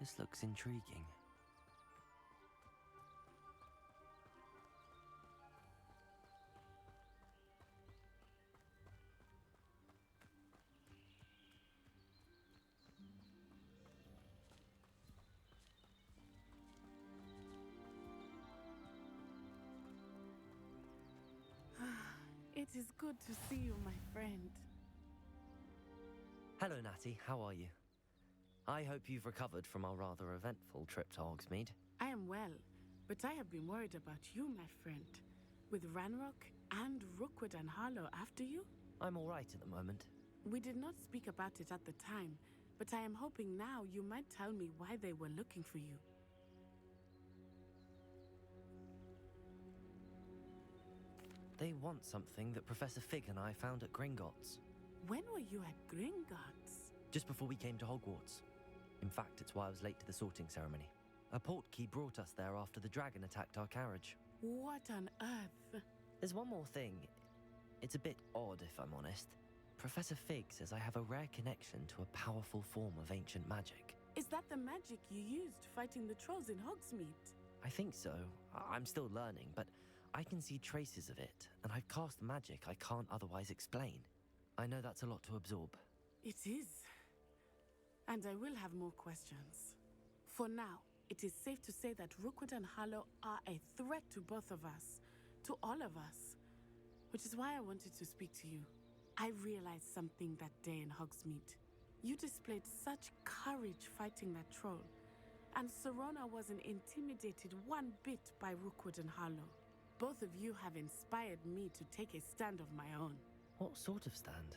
This looks intriguing. It is good to see you, my friend. Hello, Natty. How are you? I hope you've recovered from our rather eventful trip to Hogsmeade. I am well, but I have been worried about you, my friend. With Ranrock and Rookwood and Harlow after you? I'm all right at the moment. We did not speak about it at the time, but I am hoping now you might tell me why they were looking for you. They want something that Professor Fig and I found at Gringotts. When were you at Gringotts? Just before we came to Hogwarts. In fact, it's why I was late to the sorting ceremony. A portkey brought us there after the dragon attacked our carriage. What on earth? There's one more thing. It's a bit odd, if I'm honest. Professor Fig says I have a rare connection to a powerful form of ancient magic. Is that the magic you used fighting the trolls in Hogsmeade? I think so. I'm still learning, but I can see traces of it, and I've cast magic I can't otherwise explain. I know that's a lot to absorb. It is. And I will have more questions. For now, it is safe to say that Rookwood and Harlow are a threat to both of us, to all of us. Which is why I wanted to speak to you. I realized something that day in Hogsmeade. You displayed such courage fighting that troll, and Serona wasn't intimidated one bit by Rookwood and Harlow. Both of you have inspired me to take a stand of my own. What sort of stand?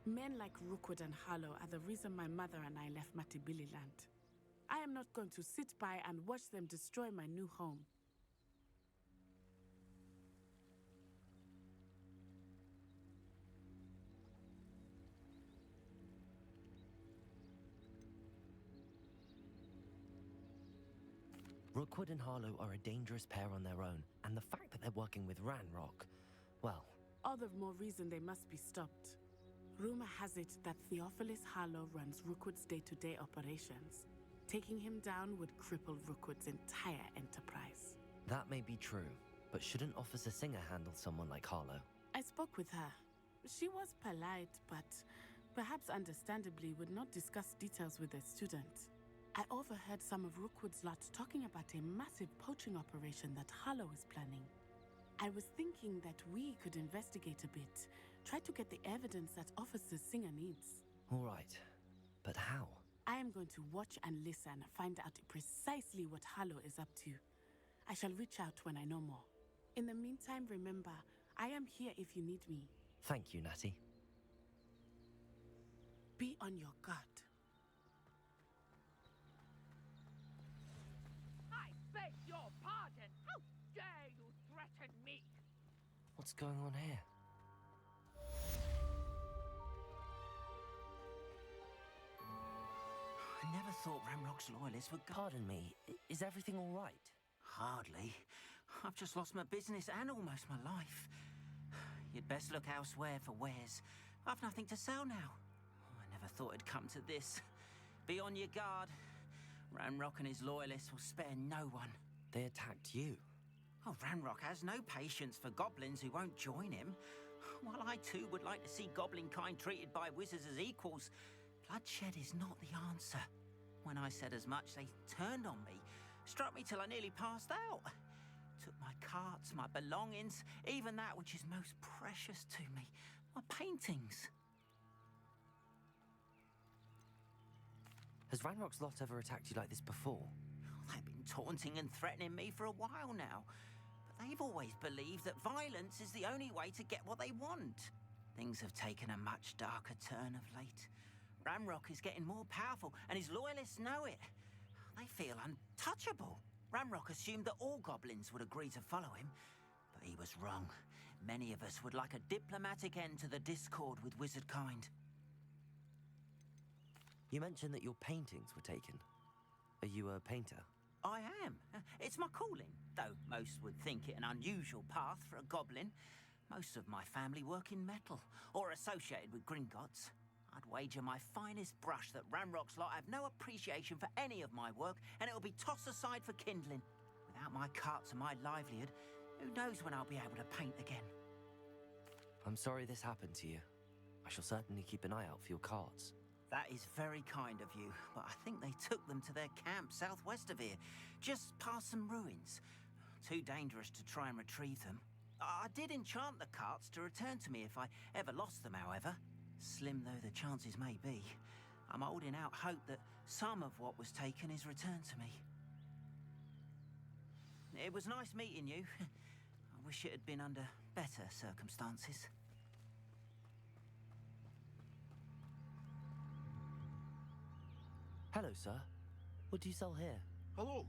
Men like Rookwood and Harlow are the reason my mother and I left Matibili land. I am not going to sit by and watch them destroy my new home. Rookwood and Harlow are a dangerous pair on their own, and the fact that they're working with Ranrock, well... All the more reason they must be stopped. Rumor has it that Theophilus Harlow runs Rookwood's day-to-day operations. Taking him down would cripple Rookwood's entire enterprise. That may be true, but shouldn't Officer Singer handle someone like Harlow? I spoke with her. She was polite, but perhaps understandably would not discuss details with a student. I overheard some of Rookwood's lot talking about a massive poaching operation that Harlow is planning. I was thinking that we could investigate a bit, try to get the evidence that Officer Singer needs. All right, but how? I am going to watch and listen, find out precisely what Harlow is up to. I shall reach out when I know more. In the meantime, remember, I am here if you need me. Thank you, Natty. Be on your guard. I beg your pardon! How dare you threaten me? What's going on here? I never thought Ramrock's loyalists would go... Pardon me, is everything all right? Hardly. I've just lost my business and almost my life. You'd best look elsewhere for wares. I've nothing to sell now. I never thought it'd come to this. Be on your guard. Ranrock and his loyalists will spare no one. They attacked you? Oh, Ranrock has no patience for goblins who won't join him. While I too would like to see goblin kind treated by wizards as equals, bloodshed is not the answer. When I said as much, they turned on me, struck me till I nearly passed out. Took my carts, my belongings, even that which is most precious to me, my paintings. Has Ranrock's lot ever attacked you like this before? They've been taunting and threatening me for a while now. But they've always believed that violence is the only way to get what they want. Things have taken a much darker turn of late. Ranrock is getting more powerful, and his loyalists know it. They feel untouchable. Ranrock assumed that all goblins would agree to follow him, but he was wrong. Many of us would like a diplomatic end to the discord with wizard kind. You mentioned that your paintings were taken. Are you a painter? I am. It's my calling, though most would think it an unusual path for a goblin. Most of my family work in metal, or associated with Gringotts. I'd wager my finest brush that Ranrock's lot have no appreciation for any of my work, and it'll be tossed aside for kindling. Without my carts and my livelihood, who knows when I'll be able to paint again. I'm sorry this happened to you. I shall certainly keep an eye out for your carts. That is very kind of you, but I think they took them to their camp southwest of here, just past some ruins. Too dangerous to try and retrieve them. I did enchant the carts to return to me if I ever lost them, however. Slim though the chances may be, I'm holding out hope that some of what was taken is returned to me. It was nice meeting you. I wish it had been under better circumstances. Hello, sir. What do you sell here? Hello,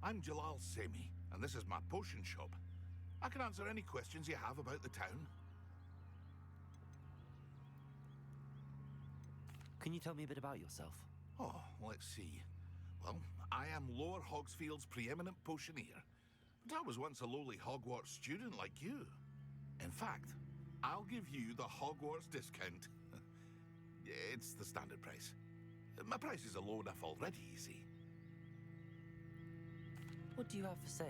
I'm Jalal Semi, and this is my potion shop. I can answer any questions you have about the town. Can you tell me a bit about yourself? Oh, let's see. Well, I am Lower Hogsfield's preeminent potioneer, but I was once a lowly Hogwarts student like you. In fact, I'll give you the Hogwarts discount. It's the standard price. My prices are low enough already, you see. What do you have for sale?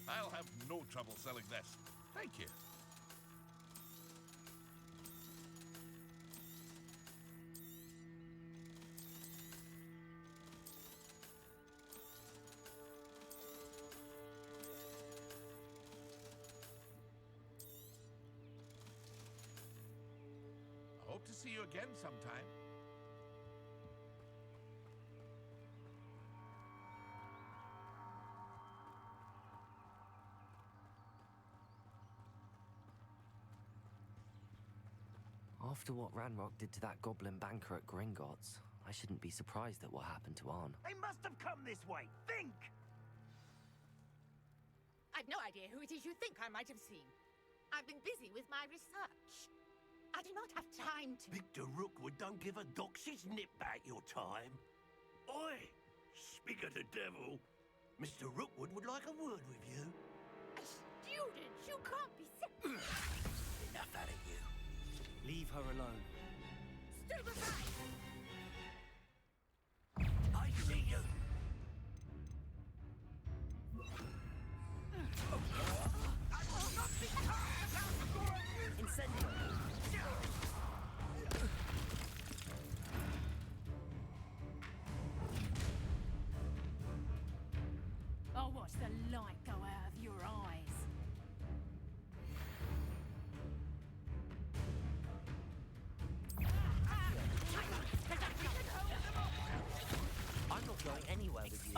I'll have no trouble selling this. Thank you. I hope to see you again sometime. After what Ranrock did to that goblin banker at Gringotts, I shouldn't be surprised at what happened to Arn. They must have come this way. Think! I've no idea who it is you think I might have seen. I've been busy with my research. I do not have time to... Victor Rookwood don't give a doxy's nip back your time. Oi! Speak of the devil. Mr. Rookwood would like a word with you. A student? You can't be... Enough out of you. Leave her alone. Stupefy! I see you! I will not be tired! Incendio! I'll watch the light go out of your eyes. I'm not going anywhere with you.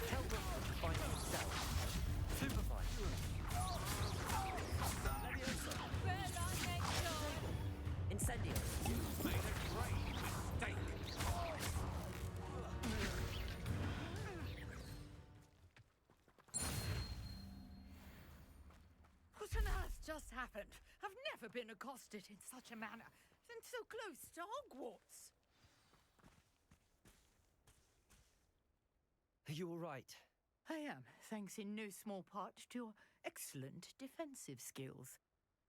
Tell them to find himself. Supervise. Incendio. You made a grave mistake. What on earth just happened? I've never been accosted in such a manner, and so close to Hogwarts. Are you all right? I am, thanks in no small part to your excellent defensive skills.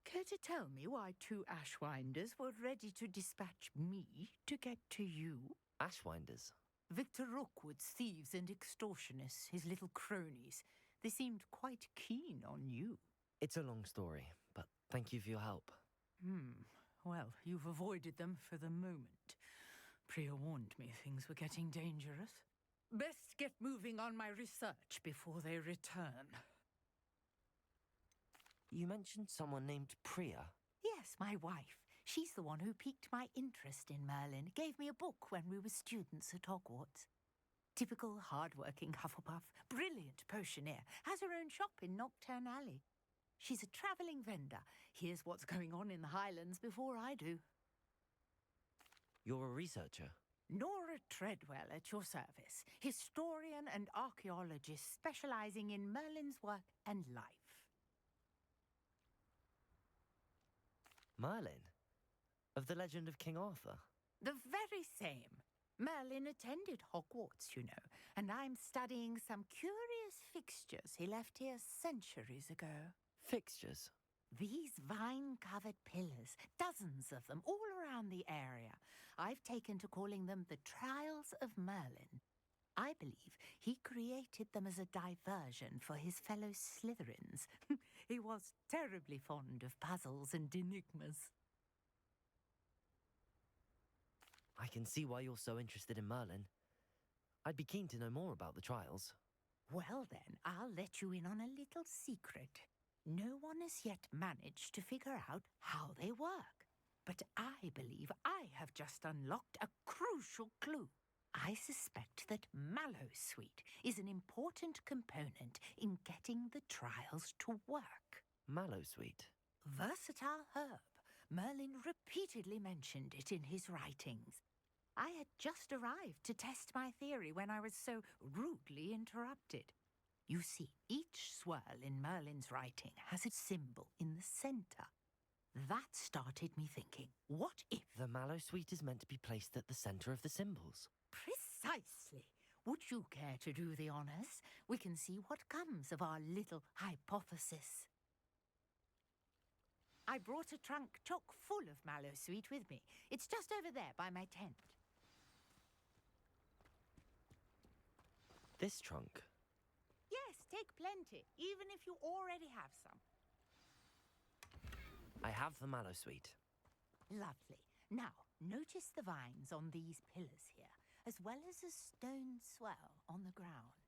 Care to tell me why two Ashwinders were ready to dispatch me to get to you? Ashwinders? Victor Rookwood's thieves and extortionists, his little cronies. They seemed quite keen on you. It's a long story, but thank you for your help. Well, you've avoided them for the moment. Priya warned me things were getting dangerous. Best get moving on my research before they return. You mentioned someone named Priya. Yes, my wife. She's the one who piqued my interest in Merlin. Gave me a book when we were students at Hogwarts. Typical hard-working Hufflepuff, brilliant potioneer, has her own shop in Knockturn Alley. She's a travelling vendor. Hears what's going on in the Highlands before I do. You're a researcher? Nora Treadwell at your service, historian and archaeologist specialising in Merlin's work and life. Merlin? Of the legend of King Arthur? The very same. Merlin attended Hogwarts, you know, and I'm studying some curious fixtures he left here centuries ago. Fixtures? These vine-covered pillars, dozens of them, all around the area. I've taken to calling them the Trials of Merlin. I believe he created them as a diversion for his fellow Slytherins. He was terribly fond of puzzles and enigmas. I can see why you're so interested in Merlin. I'd be keen to know more about the trials. Well then, I'll let you in on a little secret. No one has yet managed to figure out how they work. But I believe I have just unlocked a crucial clue. I suspect that Mallowsweet is an important component in getting the trials to work. Mallowsweet? Versatile herb. Merlin repeatedly mentioned it in his writings. I had just arrived to test my theory when I was so rudely interrupted. You see, each swirl in Merlin's writing has a symbol in the centre. That started me thinking, what if... The Mallowsweet is meant to be placed at the centre of the symbols. Precisely. Would you care to do the honours? We can see what comes of our little hypothesis. I brought a trunk chock full of mallow sweet with me. It's just over there by my tent. This trunk? Yes, take plenty, even if you already have some. I have the mallow sweet. Lovely. Now, notice the vines on these pillars here, as well as a stone swell on the ground.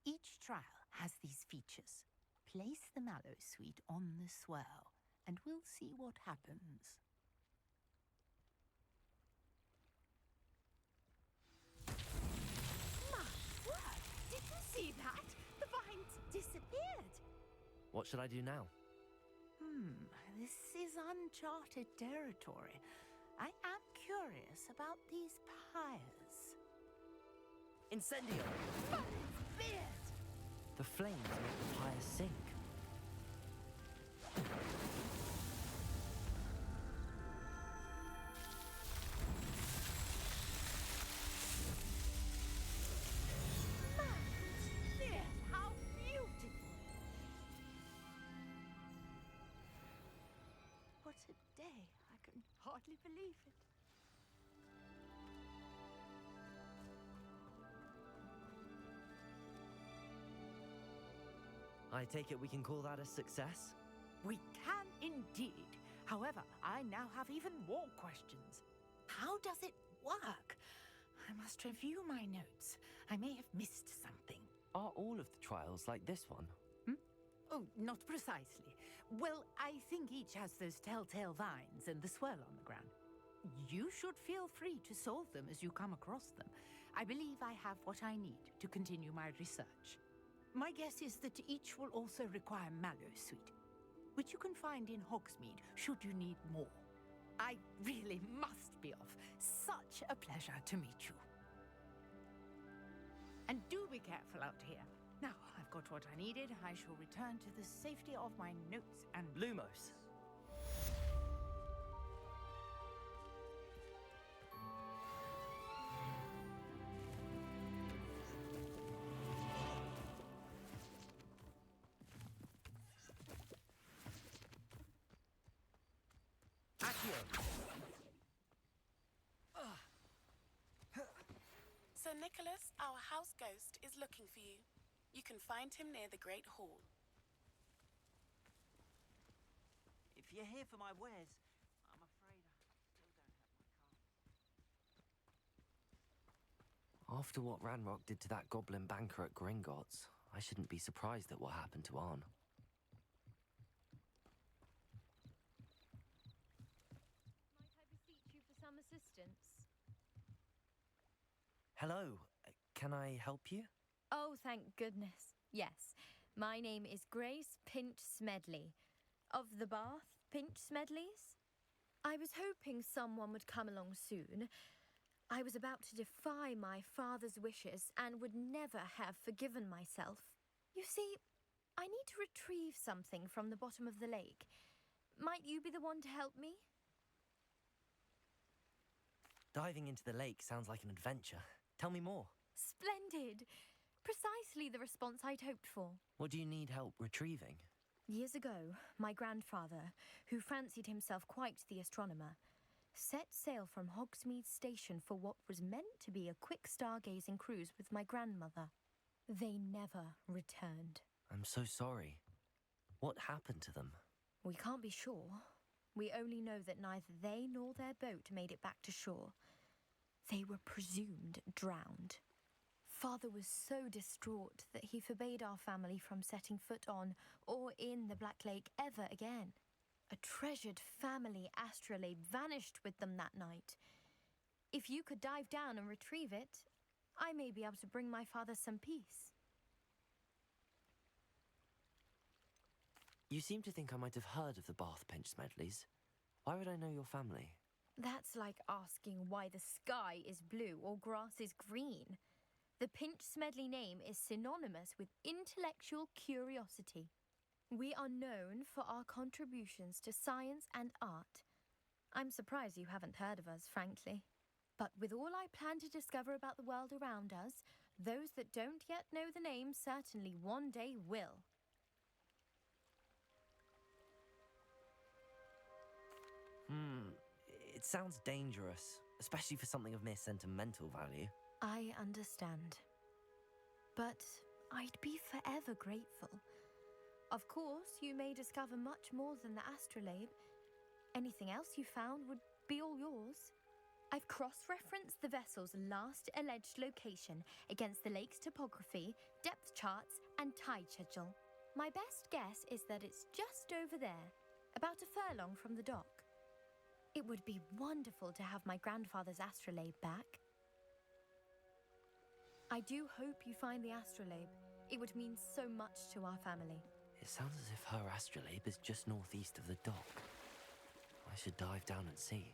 Each trial has these features. Place the mallow sweet on the swell, and we'll see what happens. My word! Did you see that? The vines disappeared. What should I do now? This is uncharted territory. I am curious about these pyres. Incendio! But it's beard! The flames make the pyre sink. Beard, how beautiful! What a day. I can hardly believe it. I take it we can call that a success? We can indeed. However, I now have even more questions. How does it work? I must review my notes. I may have missed something. Are all of the trials like this one? Oh, not precisely. Well, I think each has those telltale vines and the swirl on the ground. You should feel free to solve them as you come across them. I believe I have what I need to continue my research. My guess is that each will also require mallow sweet, which you can find in Hogsmeade should you need more. I really must be off. Such a pleasure to meet you. And do be careful out here. Now, I've got what I needed. I shall return to the safety of my notes and... Lumos. Sir Nicholas, our house ghost, is looking for you. You can find him near the Great Hall. If you're here for my wares, I'm afraid I still don't have my card. After what Ranrock did to that goblin banker at Gringotts, I shouldn't be surprised at what happened to Arn. Might I beseech you for some assistance? Hello, can I help you? Oh, thank goodness. Yes, my name is Grace Pinch Smedley, of the Bath Pinch Smedleys. I was hoping someone would come along soon. I was about to defy my father's wishes and would never have forgiven myself. You see, I need to retrieve something from the bottom of the lake. Might you be the one to help me? Diving into the lake sounds like an adventure. Tell me more. Splendid! Precisely the response I'd hoped for. What do you need help retrieving? Years ago, my grandfather, who fancied himself quite the astronomer, set sail from Hogsmeade Station for what was meant to be a quick stargazing cruise with my grandmother. They never returned. I'm so sorry. What happened to them? We can't be sure. We only know that neither they nor their boat made it back to shore. They were presumed drowned. Father was so distraught that he forbade our family from setting foot on or in the Black Lake ever again. A treasured family astrolabe vanished with them that night. If you could dive down and retrieve it, I may be able to bring my father some peace. You seem to think I might have heard of the Bath Pinch Smedleys. Why would I know your family? That's like asking why the sky is blue or grass is green. The Pinch Smedley name is synonymous with intellectual curiosity. We are known for our contributions to science and art. I'm surprised you haven't heard of us, frankly. But with all I plan to discover about the world around us, those that don't yet know the name certainly one day will. It sounds dangerous, especially for something of mere sentimental value. I understand. But I'd be forever grateful. Of course, you may discover much more than the astrolabe. Anything else you found would be all yours. I've cross-referenced the vessel's last alleged location against the lake's topography, depth charts, and tide schedule. My best guess is that it's just over there, about a furlong from the dock. It would be wonderful to have my grandfather's astrolabe back. I do hope you find the astrolabe. It would mean so much to our family. It sounds as if her astrolabe is just northeast of the dock. I should dive down and see.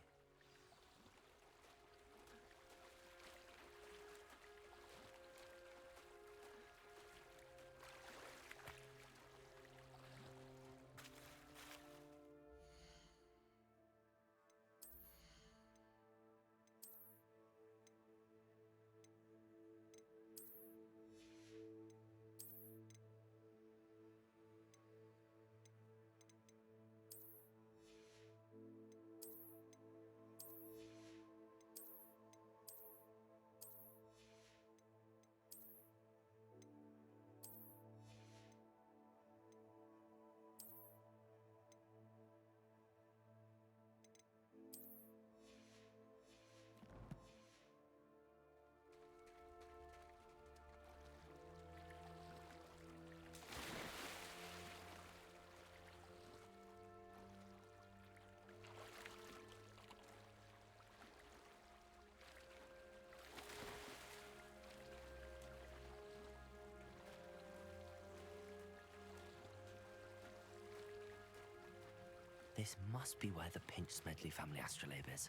This must be where the Pinch Smedley family astrolabe is.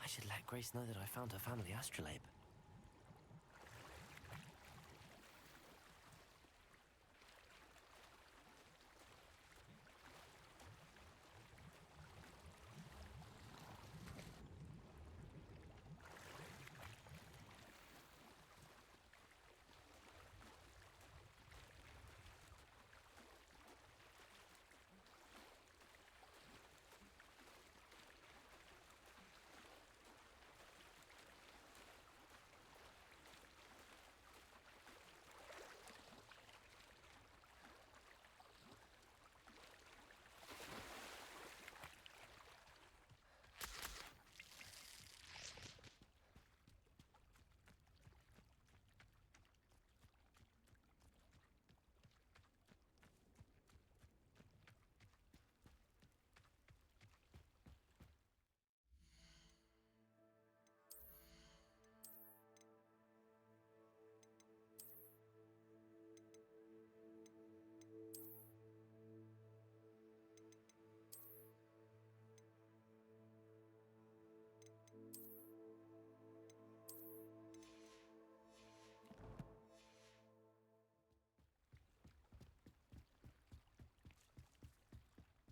I should let Grace know that I found her family astrolabe.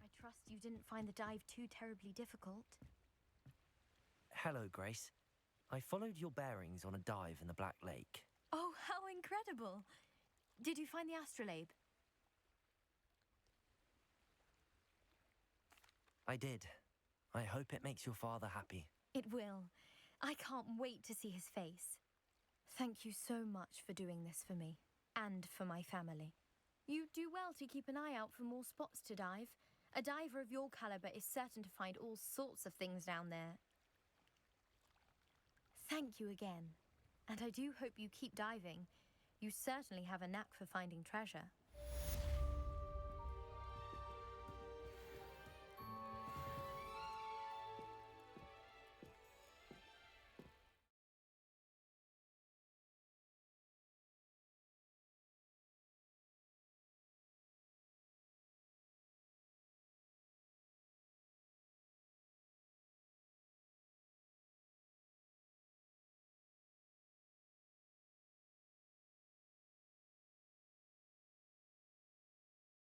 I trust you didn't find the dive too terribly difficult. Hello, Grace. I followed your bearings on a dive in the Black Lake. Oh, how incredible! Did you find the astrolabe? I did. I hope it makes your father happy. It will. I can't wait to see his face. Thank you so much for doing this for me, and for my family. You do well to keep an eye out for more spots to dive. A diver of your caliber is certain to find all sorts of things down there. Thank you again, and I do hope you keep diving. You certainly have a knack for finding treasure.